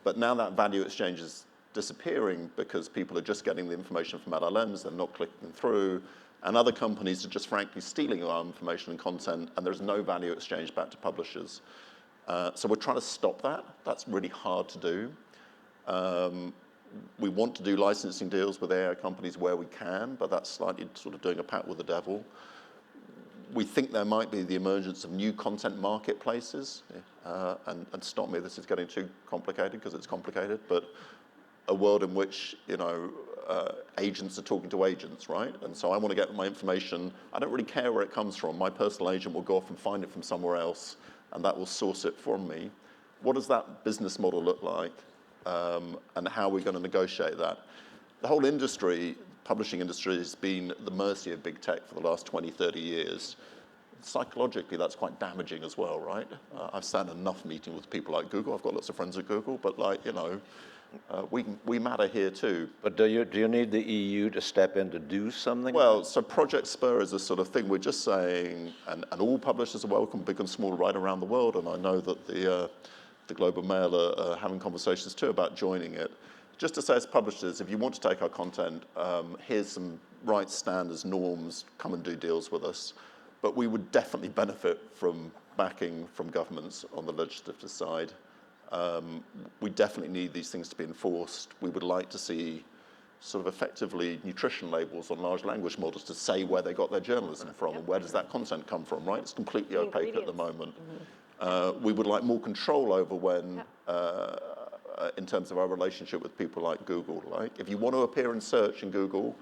But now that value exchange is disappearing because people are just getting the information from LLMs, they're not clicking through, and other companies are just frankly stealing our information and content, and there's no value exchange back to publishers. So we're trying to stop that. That's really hard to do. We want to do licensing deals with AI companies where we can, but that's slightly sort of doing a pact with the devil. We think there might be the emergence of new content marketplaces, and stop me, this is getting too complicated because it's complicated, but a world in which, agents are talking to agents, right? And so I want to get my information, I don't really care where it comes from. My personal agent will go off and find it from somewhere else, and that will source it from me. What does that business model look like? And how are we going to negotiate that? The whole industry, publishing industry, has been at the mercy of big tech for the last 20, 30 years. Psychologically, that's quite damaging as well, right? I've sat in enough meetings with people like Google. I've got lots of friends at Google, but we matter here too. But do you need the EU to step in to do something? Well, so Project Spur is a sort of thing we're just saying, and all publishers are welcome, big and small, right around the world, and I know that the Globe and Mail are having conversations too about joining it. Just to say as publishers, if you want to take our content, here's some rights, standards, norms, come and do deals with us. But we would definitely benefit from backing from governments on the legislative side. We definitely need these things to be enforced. We would like to see sort of effectively nutrition labels on large language models to say where they got their journalism from and where does that content come from, right? It's completely opaque at the moment. We would like more control over when, in terms of our relationship with people like Google. Like, if you want to appear in search in Google,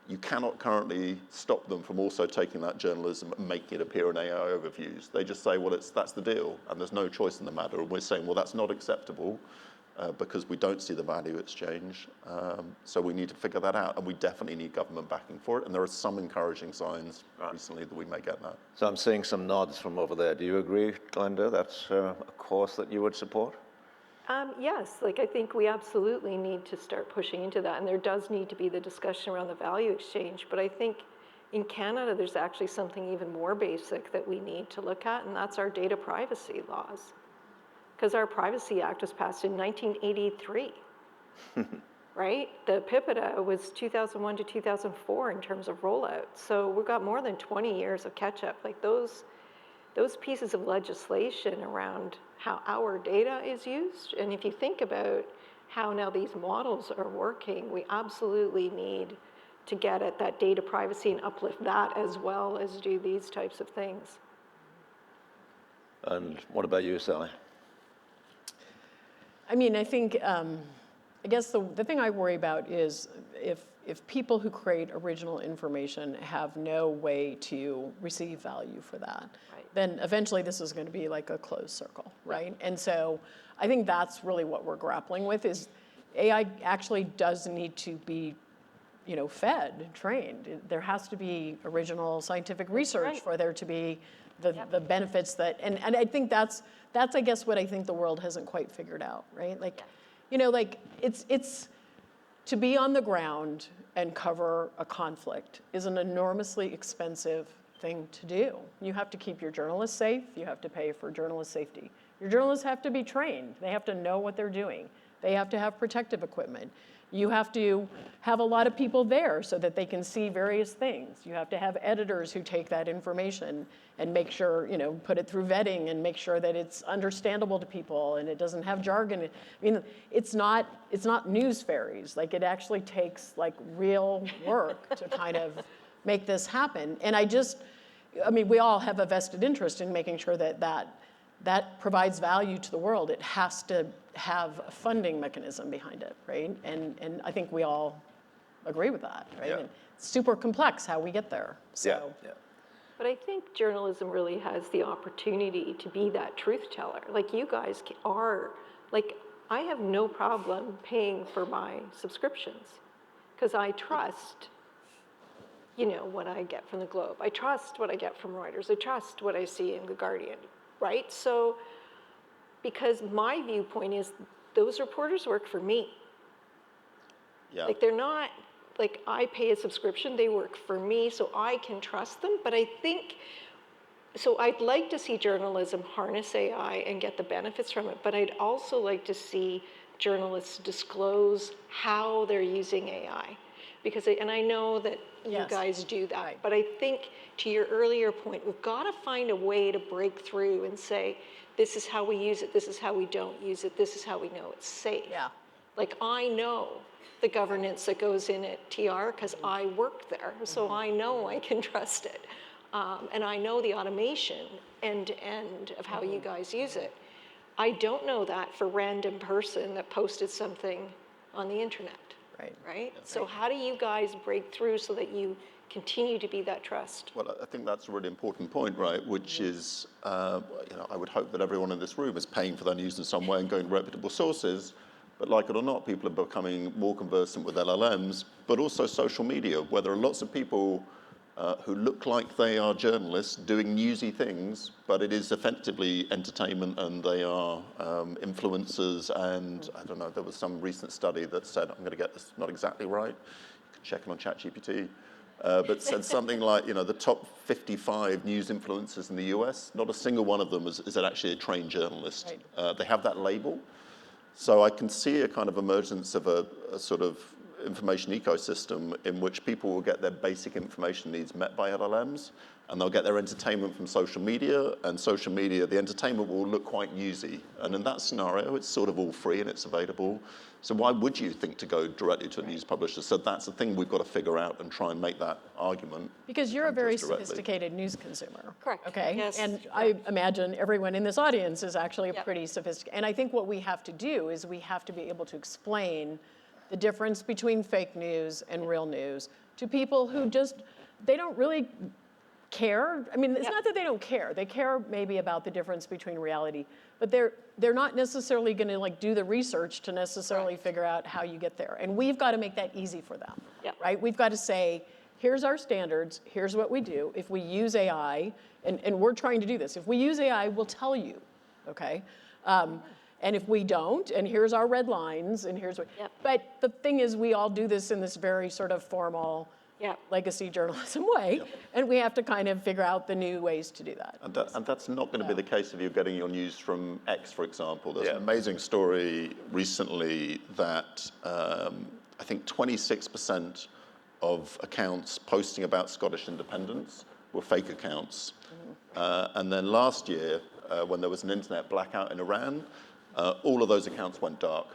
you cannot currently stop them from also taking that journalism and making it appear in AI overviews. They just say, well, that's the deal, and there's no choice in the matter. And we're saying, well, that's not acceptable because we don't see the value exchange. So we need to figure that out, and we definitely need government backing for it. And there are some encouraging signs recently that we may get that. So I'm seeing some nods from over there. Do you agree, Glenda? That's a course that you would support? Yes, I think we absolutely need to start pushing into that, and there does need to be the discussion around the value exchange, but I think in Canada there's actually something even more basic that we need to look at, and that's our data privacy laws. Because our Privacy Act was passed in 1983, right? The PIPEDA was 2001 to 2004 in terms of rollout, so we've got more than 20 years of catch-up. Those pieces of legislation around how our data is used, and if you think about how now these models are working, we absolutely need to get at that data privacy and uplift that as well as do these types of things. And what about you, Sally? I mean, I think, I guess the thing I worry about is if people who create original information have no way to receive value for that, then eventually this is going to be like a closed circle, right? And so I think that's really what we're grappling with is AI actually does need to be, fed, trained. There has to be original scientific research for there to be the benefits that, and I think that's I guess what I think the world hasn't quite figured out, right? It's to be on the ground and cover a conflict is an enormously expensive thing to do. You have to keep your journalists safe. You have to pay for journalist safety. Your journalists have to be trained. They have to know what they're doing. They have to have protective equipment. You have to have a lot of people there so that they can see various things. You have to have editors who take that information and make sure, put it through vetting and make sure that it's understandable to people and it doesn't have jargon. I mean, it's not news fairies. It actually takes real work to kind of make this happen. And we all have a vested interest in making sure that provides value to the world. It has to have a funding mechanism behind it, right? And I think we all agree with that, right? Yeah. And it's super complex how we get there. So. Yeah. But I think journalism really has the opportunity to be that truth teller. You guys are, I have no problem paying for my subscriptions because I trust, what I get from the Globe. I trust what I get from Reuters. I trust what I see in The Guardian, right? So, because my viewpoint is those reporters work for me. Yeah. They're not, I pay a subscription, they work for me, so I can trust them. But I think, so I'd like to see journalism harness AI and get the benefits from it, but I'd also like to see journalists disclose how they're using AI. Because, and I know that you Yes. guys do that, Right. but I think to your earlier point, we've got to find a way to break through and say, this is how we use it, this is how we don't use it, this is how we know it's safe. Yeah. Like, I know the governance that goes in at TR because I work there, so I know I can trust it. And I know the automation end of how you guys use it. I don't know that for random person that posted something on the internet. Right? So how do you guys break through so that you continue to be that trust? Well, I think that's a really important point, right? Which is, I would hope that everyone in this room is paying for their news in some way and going to reputable sources. But like it or not, people are becoming more conversant with LLMs, but also social media, where there are lots of people who look like they are journalists doing newsy things, but it is effectively entertainment, and they are influencers. And I don't know, there was some recent study that said, I'm going to get this not exactly right, you can check it on ChatGPT, but said something like, the top 55 news influencers in the US, not a single one of them is actually a trained journalist. Right. They have that label. So I can see a kind of emergence of a sort of information ecosystem in which people will get their basic information needs met by LLMs, and they'll get their entertainment from social media, and social media, the entertainment will look quite newsy. And in that scenario, it's sort of all free and it's available. So why would you think to go directly to a news publisher? So that's the thing we've got to figure out and try and make that argument. Because you're a very directly. sophisticated news consumer. Correct. Okay? Yes. And I imagine everyone in this audience is actually a Yep. pretty sophisticated. And I think what we have to do is we have to be able to explain the difference between fake news and real news to people who just, they don't really care. I mean, it's Yep. not that they don't care. They care maybe about the difference between reality, but they're not necessarily going to like do the research to necessarily Right. figure out how you get there. And we've got to make that easy for them, Yep. right? We've got to say, here's our standards, here's what we do. If we use AI, and we're trying to do this, if we use AI, we'll tell you, okay? And if we don't, and here's our red lines, and here's what. Yep. But the thing is, we all do this in this very sort of formal Yep. legacy journalism way, and we have to kind of figure out the new ways to do that. And that's not going to be the case if you're getting your news from X, for example. There's Yeah. an amazing story recently that I think 26% of accounts posting about Scottish independence were fake accounts. And then last year, when there was an internet blackout in Iran, all of those accounts went dark.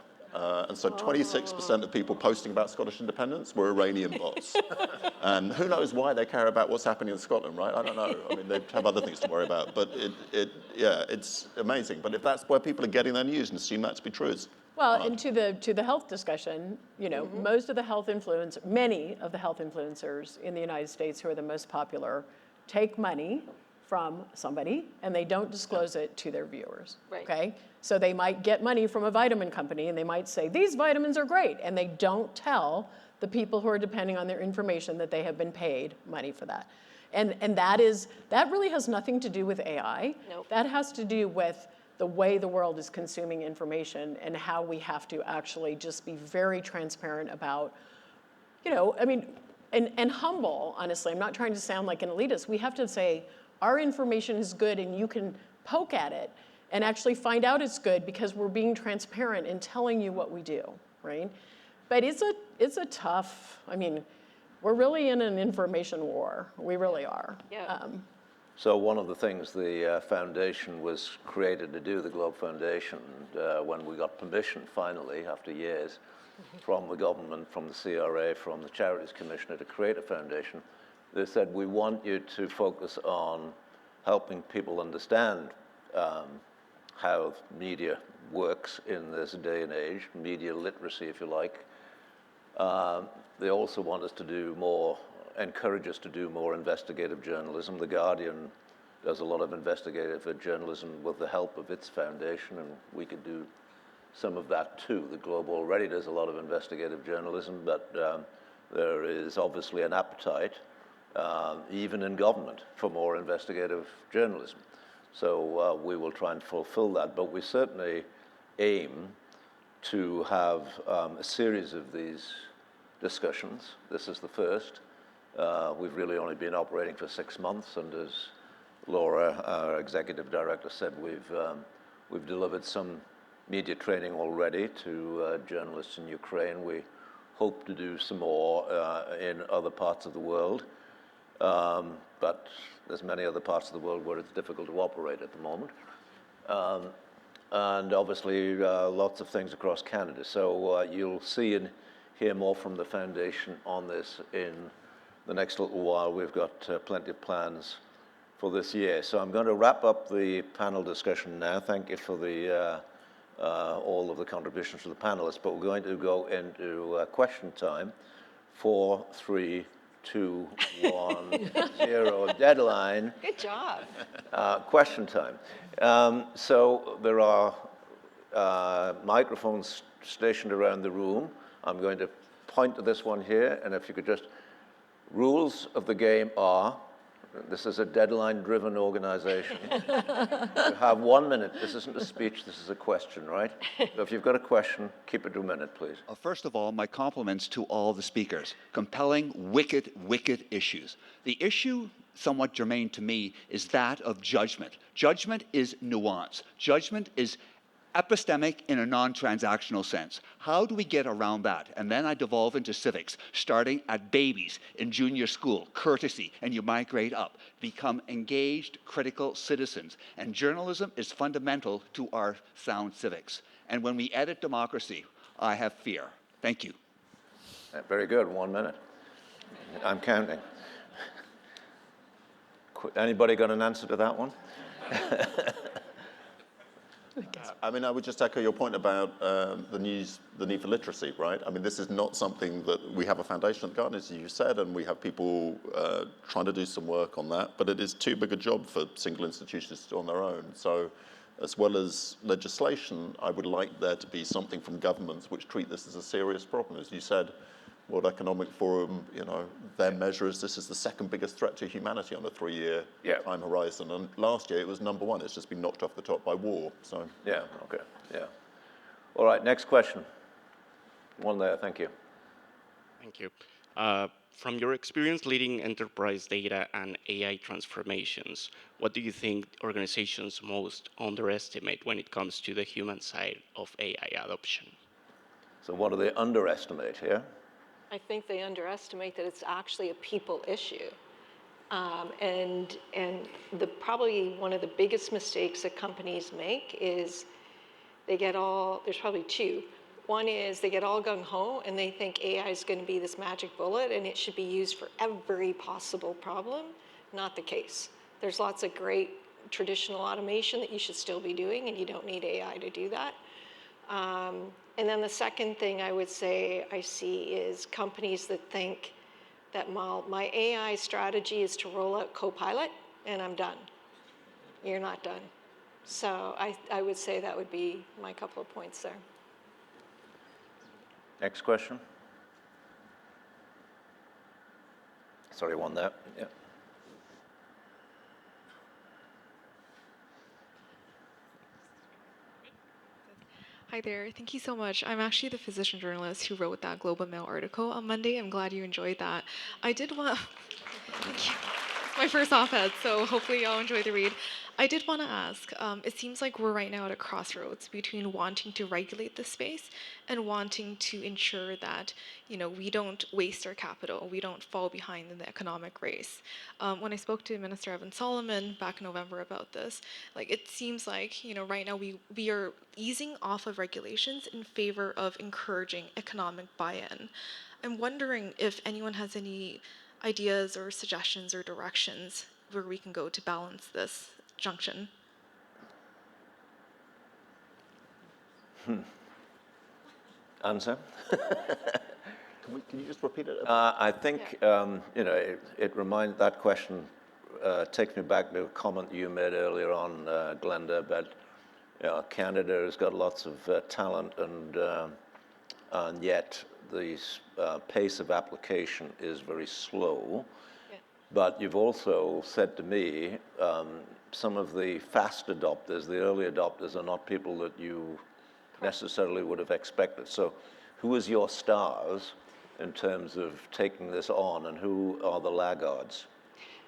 And so 26% of people posting about Scottish independence were Iranian bots. And who knows why they care about what's happening in Scotland, right? I don't know. I mean, they have other things to worry about. But it's amazing. But if that's where people are getting their news and assume that to be true, it's Well, and to the health discussion, most of the many of the health influencers in the United States who are the most popular take money from somebody and they don't disclose it to their viewers. Right. Okay? So they might get money from a vitamin company and they might say, these vitamins are great, and they don't tell the people who are depending on their information that they have been paid money for that. And that really has nothing to do with AI. Nope. That has to do with the way the world is consuming information and how we have to actually just be very transparent about, and humble, honestly. I'm not trying to sound like an elitist. We have to say, our information is good and you can poke at it and actually find out it's good because we're being transparent and telling you what we do, right? But it's a tough, we're really in an information war. We really are. Yeah. So one of the things the foundation was created to do, the Globe Foundation, when we got permission finally, after years, from the government, from the CRA, from the Charities Commissioner to create a foundation, they said, we want you to focus on helping people understand how media works in this day and age, media literacy, if you like. They also want us to do more, encourage us to do more investigative journalism. The Guardian does a lot of investigative journalism with the help of its foundation, and we could do some of that too. The Globe already does a lot of investigative journalism, but there is obviously an appetite, even in government, for more investigative journalism. So we will try and fulfill that, but we certainly aim to have a series of these discussions. This is the first. We've really only been operating for 6 months, and as Laura, our executive director, said, we've delivered some media training already to journalists in Ukraine. We hope to do some more in other parts of the world. But there's many other parts of the world where it's difficult to operate at the moment. And obviously lots of things across Canada. So you'll see and hear more from the Foundation on this in the next little while. We've got plenty of plans for this year. So I'm going to wrap up the panel discussion now. Thank you for the all of the contributions to the panelists, but we're going to go into question time. 4, 3, 2, 1, 0, deadline. Good job. Question time. So there are microphones stationed around the room. I'm going to point to this one here, and if you could just, rules of the game are, this is a deadline-driven organization. You have 1 minute. This isn't a speech, this is a question, right? So if you've got a question, keep it to a minute, please. First of all, my compliments to all the speakers. Compelling, wicked issues. The issue, somewhat germane to me, is that of judgment. Judgment is nuance. Judgment is epistemic in a non-transactional sense. How do we get around that? And then I devolve into civics, starting at babies in junior school, courtesy, and you migrate up. Become engaged, critical citizens. And journalism is fundamental to our sound civics. And when we edit democracy, I have fear. Thank you. Very good, 1 minute. I'm counting. Anybody got an answer to that one? I mean, I would just echo your point about the need for literacy, right? I mean, this is not something that we have a foundation at the Guardian, as you said, and we have people trying to do some work on that, but it is too big a job for single institutions to do on their own. So as well as legislation, I would like there to be something from governments which treat this as a serious problem. As you said, World Economic Forum, you know, their measure is this is the second biggest threat to humanity on a 3-year time horizon. And last year it was number 1. It's just been knocked off the top by war. So yeah, okay, yeah. All right, next question. One there, thank you. Thank you. From your experience leading enterprise data and AI transformations, what do you think organizations most underestimate when it comes to the human side of AI adoption? So what do they underestimate here? I think they underestimate that it's actually a people issue. And probably one of the biggest mistakes that companies make is there's probably 2. One is they get all gung-ho and they think AI is going to be this magic bullet and it should be used for every possible problem. Not the case. There's lots of great traditional automation that you should still be doing and you don't need AI to do that. And then the second thing I would say I see is companies that think that my AI strategy is to roll out Copilot and I'm done. You're not done. So I would say that would be my couple of points there. Next question. Sorry, one there. Yeah. Hi there, thank you so much. I'm actually the physician journalist who wrote that Globe and Mail article on Monday. I'm glad you enjoyed that. I did want, thank you. It's my first op-ed, so hopefully y'all enjoy the read. I did want to ask, it seems like we're right now at a crossroads between wanting to regulate the space and wanting to ensure that, you know, we don't waste our capital, we don't fall behind in the economic race. When I spoke to Minister Evan Solomon back in November about this, like it seems like, you know, right now we are easing off of regulations in favor of encouraging economic buy-in. I'm wondering if anyone has any ideas or suggestions or directions where we can go to balance this junction. Answer? Can you just repeat it? I think, you know, that question takes me back to a comment you made earlier on, Glenda, about Canada has got lots of talent and yet the pace of application is very slow. Yeah. But you've also said to me some of the fast adopters, the early adopters, are not people that you necessarily would have expected. So who is your stars in terms of taking this on and who are the laggards?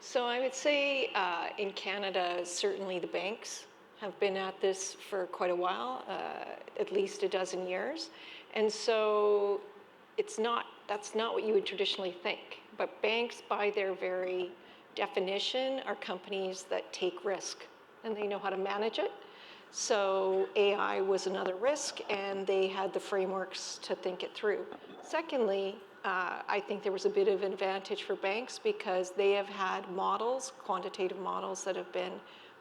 So I would say in Canada, certainly the banks have been at this for quite a while, at least a dozen years. And so that's not what you would traditionally think. But banks, by their very definition, are companies that take risk, and they know how to manage it. So AI was another risk, and they had the frameworks to think it through. Secondly, I think there was a bit of an advantage for banks because they have had models, quantitative models, that have been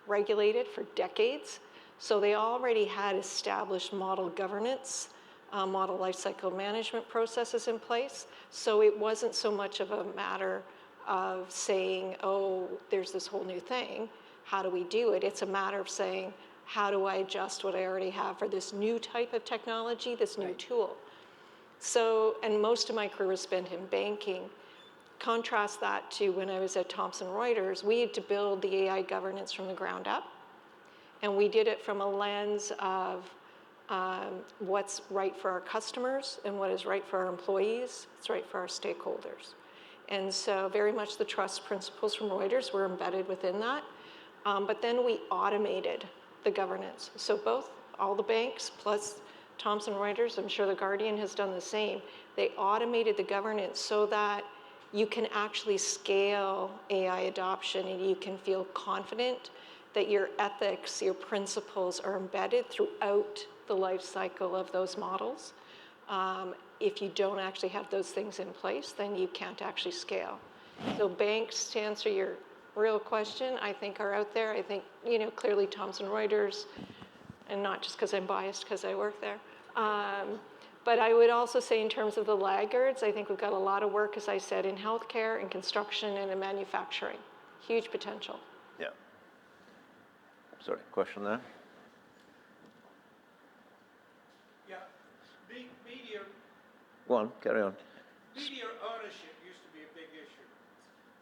regulated for decades. So they already had established model governance, model lifecycle management processes in place. So it wasn't so much of a matter of saying, oh, there's this whole new thing, how do we do it? It's a matter of saying, how do I adjust what I already have for this new type of technology, this new tool? So, and most of my career was spent in banking. Contrast that to when I was at Thomson Reuters, we had to build the AI governance from the ground up. And we did it from a lens of what's right for our customers and what is right for our employees, what's right for our stakeholders. And so very much the trust principles from Reuters were embedded within that. But then we automated the governance. So both, all the banks plus Thomson Reuters, I'm sure the Guardian has done the same. They automated the governance so that you can actually scale AI adoption and you can feel confident that your ethics, your principles are embedded throughout the life cycle of those models. If you don't actually have those things in place, then you can't actually scale. So banks, to answer your real question, I think are out there. I think, clearly Thomson Reuters, and not just because I'm biased because I work there. But I would also say in terms of the laggards, I think we've got a lot of work, as I said, in healthcare and construction and in manufacturing. Huge potential. Yeah. Sorry, question there? Yeah, media. Go on, carry on. Media ownership used to be a big issue.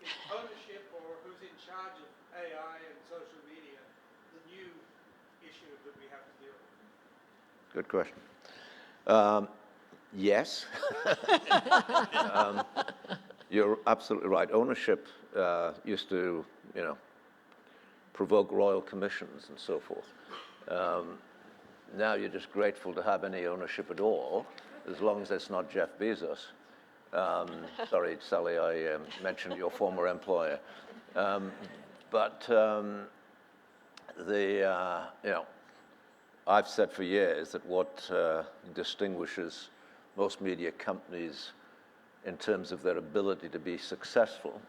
Is ownership, or who's in charge of AI and social media, the new issue that we have to deal with? Good question. Yes. You're absolutely right. Ownership used to, provoke royal commissions and so forth. Now you're just grateful to have any ownership at all, as long as it's not Jeff Bezos. Sorry, Sally, I mentioned your former employer. I've said for years that what distinguishes most media companies in terms of their ability to be successful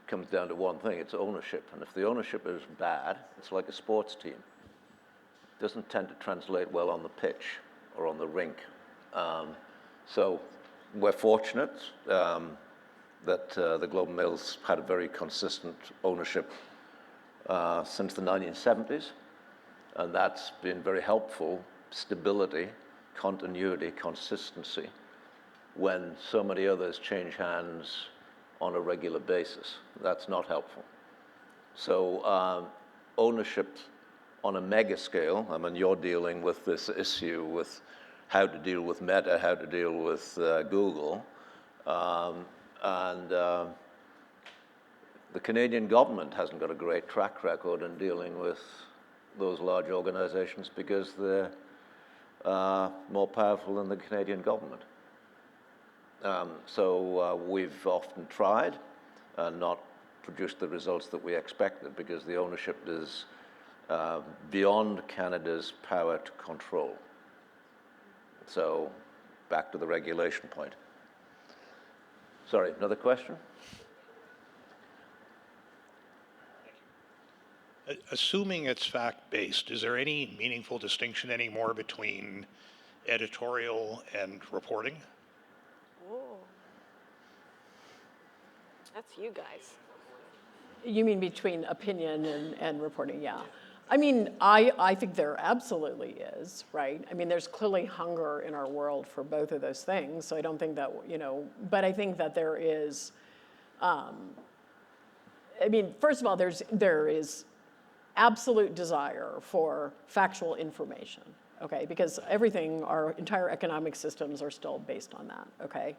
comes down to one thing: it's ownership. And if the ownership is bad, it's like a sports team. It doesn't tend to translate well on the pitch or on the rink. So we're fortunate that the Globe and Mail's had a very consistent ownership since the 1970s. And that's been very helpful, stability, continuity, consistency, when so many others change hands on a regular basis. That's not helpful. So ownership on a mega scale, I mean, you're dealing with this issue with how to deal with Meta, how to deal with Google, and the Canadian government hasn't got a great track record in dealing with those large organizations because they're more powerful than the Canadian government. So we've often tried and not produced the results that we expected because the ownership is beyond Canada's power to control. So back to the regulation point. Sorry, another question? Assuming it's fact-based, is there any meaningful distinction anymore between editorial and reporting? Whoa. That's you guys. You mean between opinion and reporting? Yeah. I mean, I think there absolutely is, right? I mean, there's clearly hunger in our world for both of those things. So I don't think that, but I think that there is, first of all, there is absolute desire for factual information, okay? Because our entire economic systems are still based on that, okay?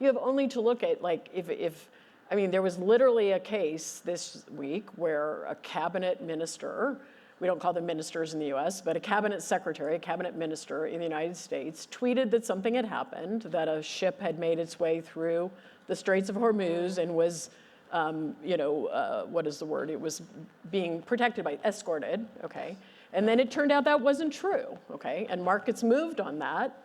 You have only to look at, if I mean, there was literally a case this week where a cabinet minister, we don't call them ministers in the US, but a cabinet secretary, a cabinet minister in the United States tweeted that something had happened, that a ship had made its way through the Straits of Hormuz and was, what is the word? It was being protected by, escorted, okay? And then it turned out that wasn't true, okay? And markets moved on that.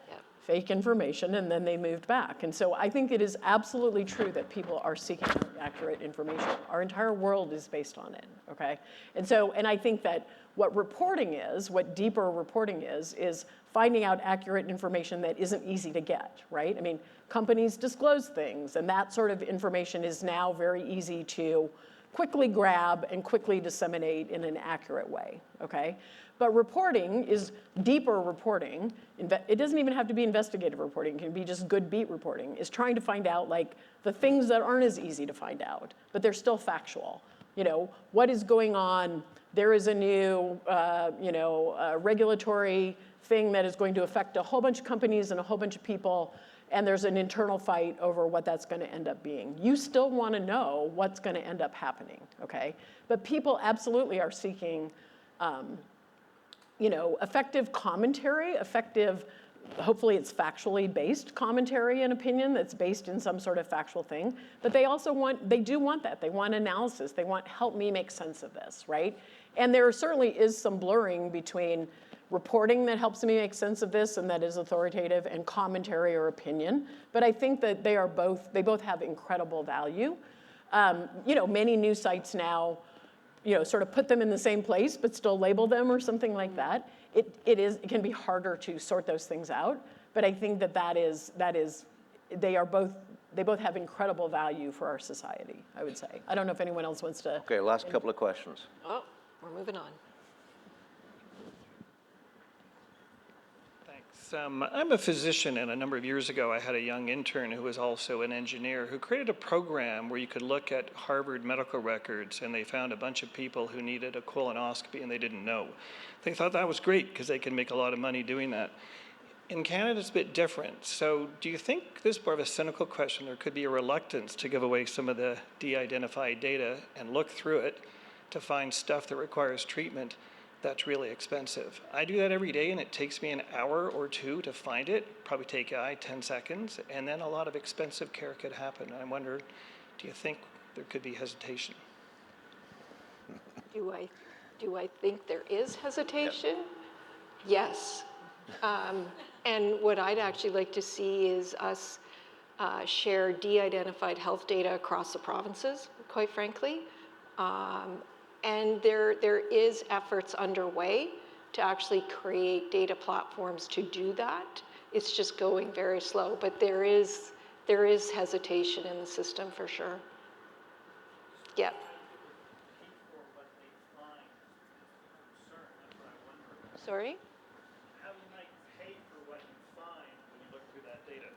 Fake information, and then they moved back. And so I think it is absolutely true that people are seeking accurate information. Our entire world is based on it, okay? And I think that what reporting is, what deeper reporting is finding out accurate information that isn't easy to get, right? I mean, companies disclose things, and that sort of information is now very easy to quickly grab and quickly disseminate in an accurate way, okay? But reporting is deeper reporting. It doesn't even have to be investigative reporting. It can be just good beat reporting. Is trying to find out like the things that aren't as easy to find out, but they're still factual. You know, what is going on? There is a new, regulatory thing that is going to affect a whole bunch of companies and a whole bunch of people, and there's an internal fight over what that's going to end up being. You still want to know what's going to end up happening, okay? But people absolutely are seeking effective commentary, hopefully it's factually based commentary and opinion that's based in some sort of factual thing. But they do want that. They want analysis. They want, help me make sense of this, right? And there certainly is some blurring between reporting that helps me make sense of this and that is authoritative, and commentary or opinion. But I think that they both have incredible value. Many news sites now, sort of put them in the same place, but still label them or something like that. It can be harder to sort those things out, but I think they both have incredible value for our society, I would say. I don't know if anyone else wants to. Okay, last couple of questions. Oh, we're moving on. I'm a physician, and a number of years ago I had a young intern who was also an engineer who created a program where you could look at Harvard medical records, and they found a bunch of people who needed a colonoscopy and they didn't know. They thought that was great because they can make a lot of money doing that. In Canada, it's a bit different. So do you think, this is more of a cynical question, there could be a reluctance to give away some of the de-identified data and look through it to find stuff that requires treatment that's really expensive? I do that every day, and it takes me an hour or two to find it, probably take 10 seconds, and then a lot of expensive care could happen. I wonder, do you think there could be hesitation? Do I think there is hesitation? Yeah. Yes. And what I'd actually like to see is us share de-identified health data across the provinces, quite frankly. And there is efforts underway to actually create data platforms to do that. It's just going very slow, but there is hesitation in the system for sure. Yep. Sorry? How you might pay for what you find when you look through that data.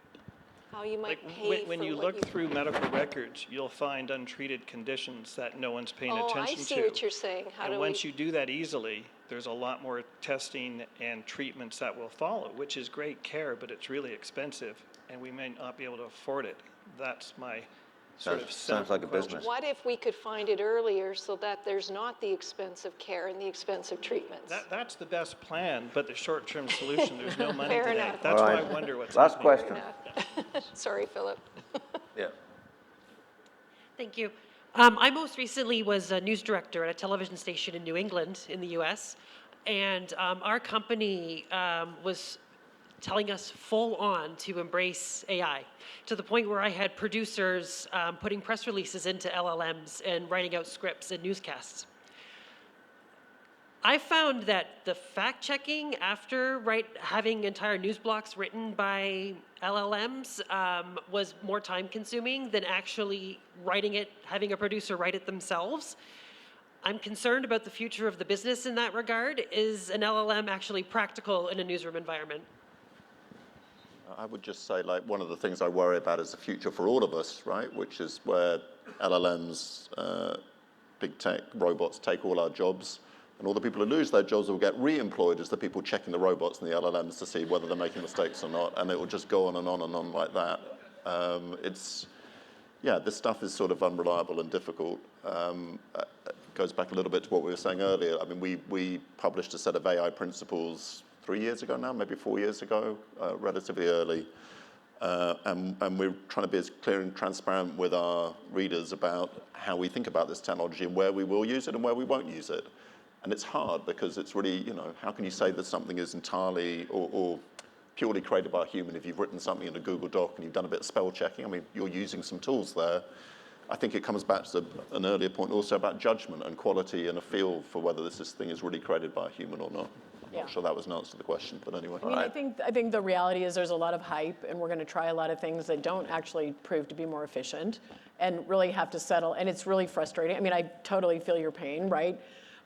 How you might pay for when you look through medical records, you'll find untreated conditions that no one's paying attention to. I see what you're saying. Once you do that easily, there's a lot more testing and treatments that will follow, which is great care, but it's really expensive, and we may not be able to afford it. That's my Sounds like a business. What if we could find it earlier so that there's not the expensive care and the expensive treatments? That's the best plan, but the short-term solution, there's no money Fair today. enough. That's All why right. I wonder what's Last happening. question. Sorry, Philip. Yeah. Thank you. I most recently was a news director at a television station in New England in the US, and our company was telling us full on to embrace AI, to the point where I had producers putting press releases into LLMs and writing out scripts and newscasts. I found that the fact-checking after having entire news blocks written by LLMs was more time-consuming than actually writing it, having a producer write it themselves. I'm concerned about the future of the business in that regard. Is an LLM actually practical in a newsroom environment? I would just say, like, one of the things I worry about is the future for all of us, right? Which is where LLMs, big tech, robots take all our jobs, and all the people who lose their jobs will get re-employed as the people checking the robots and the LLMs to see whether they're making mistakes or not, and it will just go on and on and on like that. yeah, this stuff is sort of unreliable and difficult. Goes back a little bit to what we were saying earlier. I mean, we published a set of AI principles 3 years ago now, maybe 4 years ago, relatively early. And we're trying to be as clear and transparent with our readers about how we think about this technology and where we will use it and where we won't use it. And it's hard because it's really, you know, how can you say that something is entirely or purely created by a human if you've written something in a Google Doc and you've done a bit of spell checking? I mean, you're using some tools there. I think it comes back to an earlier point also about judgment and quality and a feel for whether this thing is really created by a human or not. I'm not sure that was an answer to the question, but anyway. I mean, I think the reality is there's a lot of hype, and we're going to try a lot of things that don't actually prove to be more efficient and really have to settle, and it's really frustrating. I mean, I totally feel your pain, right?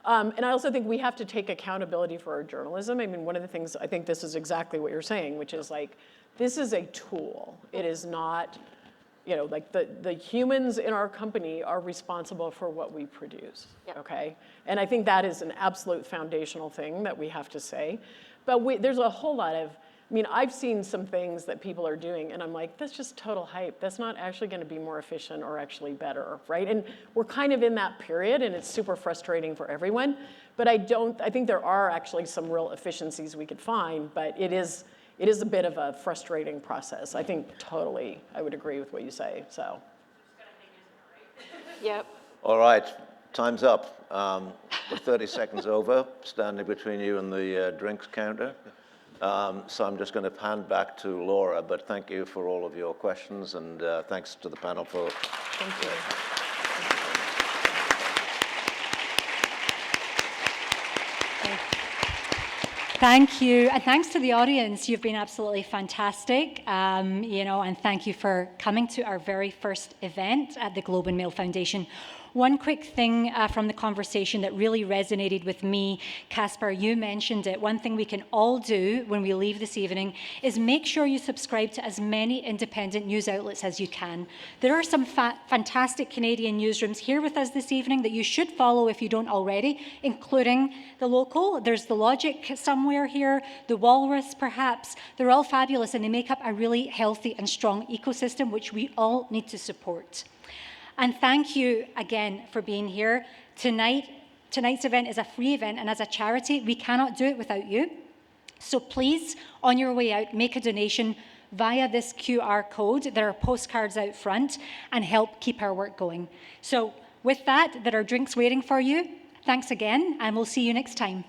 And I also think we have to take accountability for our journalism. I mean, one of the things, I think this is exactly what you're saying, which is like, this is a tool. It is not, you know, like the humans in our company are responsible for what we produce, okay? And I think that is an absolute foundational thing that we have to say. But there's a whole lot of, I mean, I've seen some things that people are doing, and I'm like, that's just total hype. That's not actually going to be more efficient or actually better, right? And we're kind of in that period, and it's super frustrating for everyone. But I think there are actually some real efficiencies we could find, but it is a bit of a frustrating process. I think totally, I would agree with what you say, so. Yep. All right, time's up. We're 30 seconds over, standing between you and the drinks counter. So I'm just going to hand back to Laura, but thank you for all of your questions, and thanks to the panel for... Thank you. Thank you, and thanks to the audience. You've been absolutely fantastic, you know, and thank you for coming to our very first event at the Globe and Mail Foundation. One quick thing from the conversation that really resonated with me, Caspar, you mentioned it. One thing we can all do when we leave this evening is make sure you subscribe to as many independent news outlets as you can. There are some fantastic Canadian newsrooms here with us this evening that you should follow if you don't already, including the local. There's The Logic somewhere here, The Walrus perhaps. They're all fabulous, and they make up a really healthy and strong ecosystem which we all need to support. And thank you again for being here. Tonight's event is a free event, and as a charity, we cannot do it without you. So please, on your way out, make a donation via this QR code. There are postcards out front, and help keep our work going. So with that, there are drinks waiting for you. Thanks again, and we'll see you next time.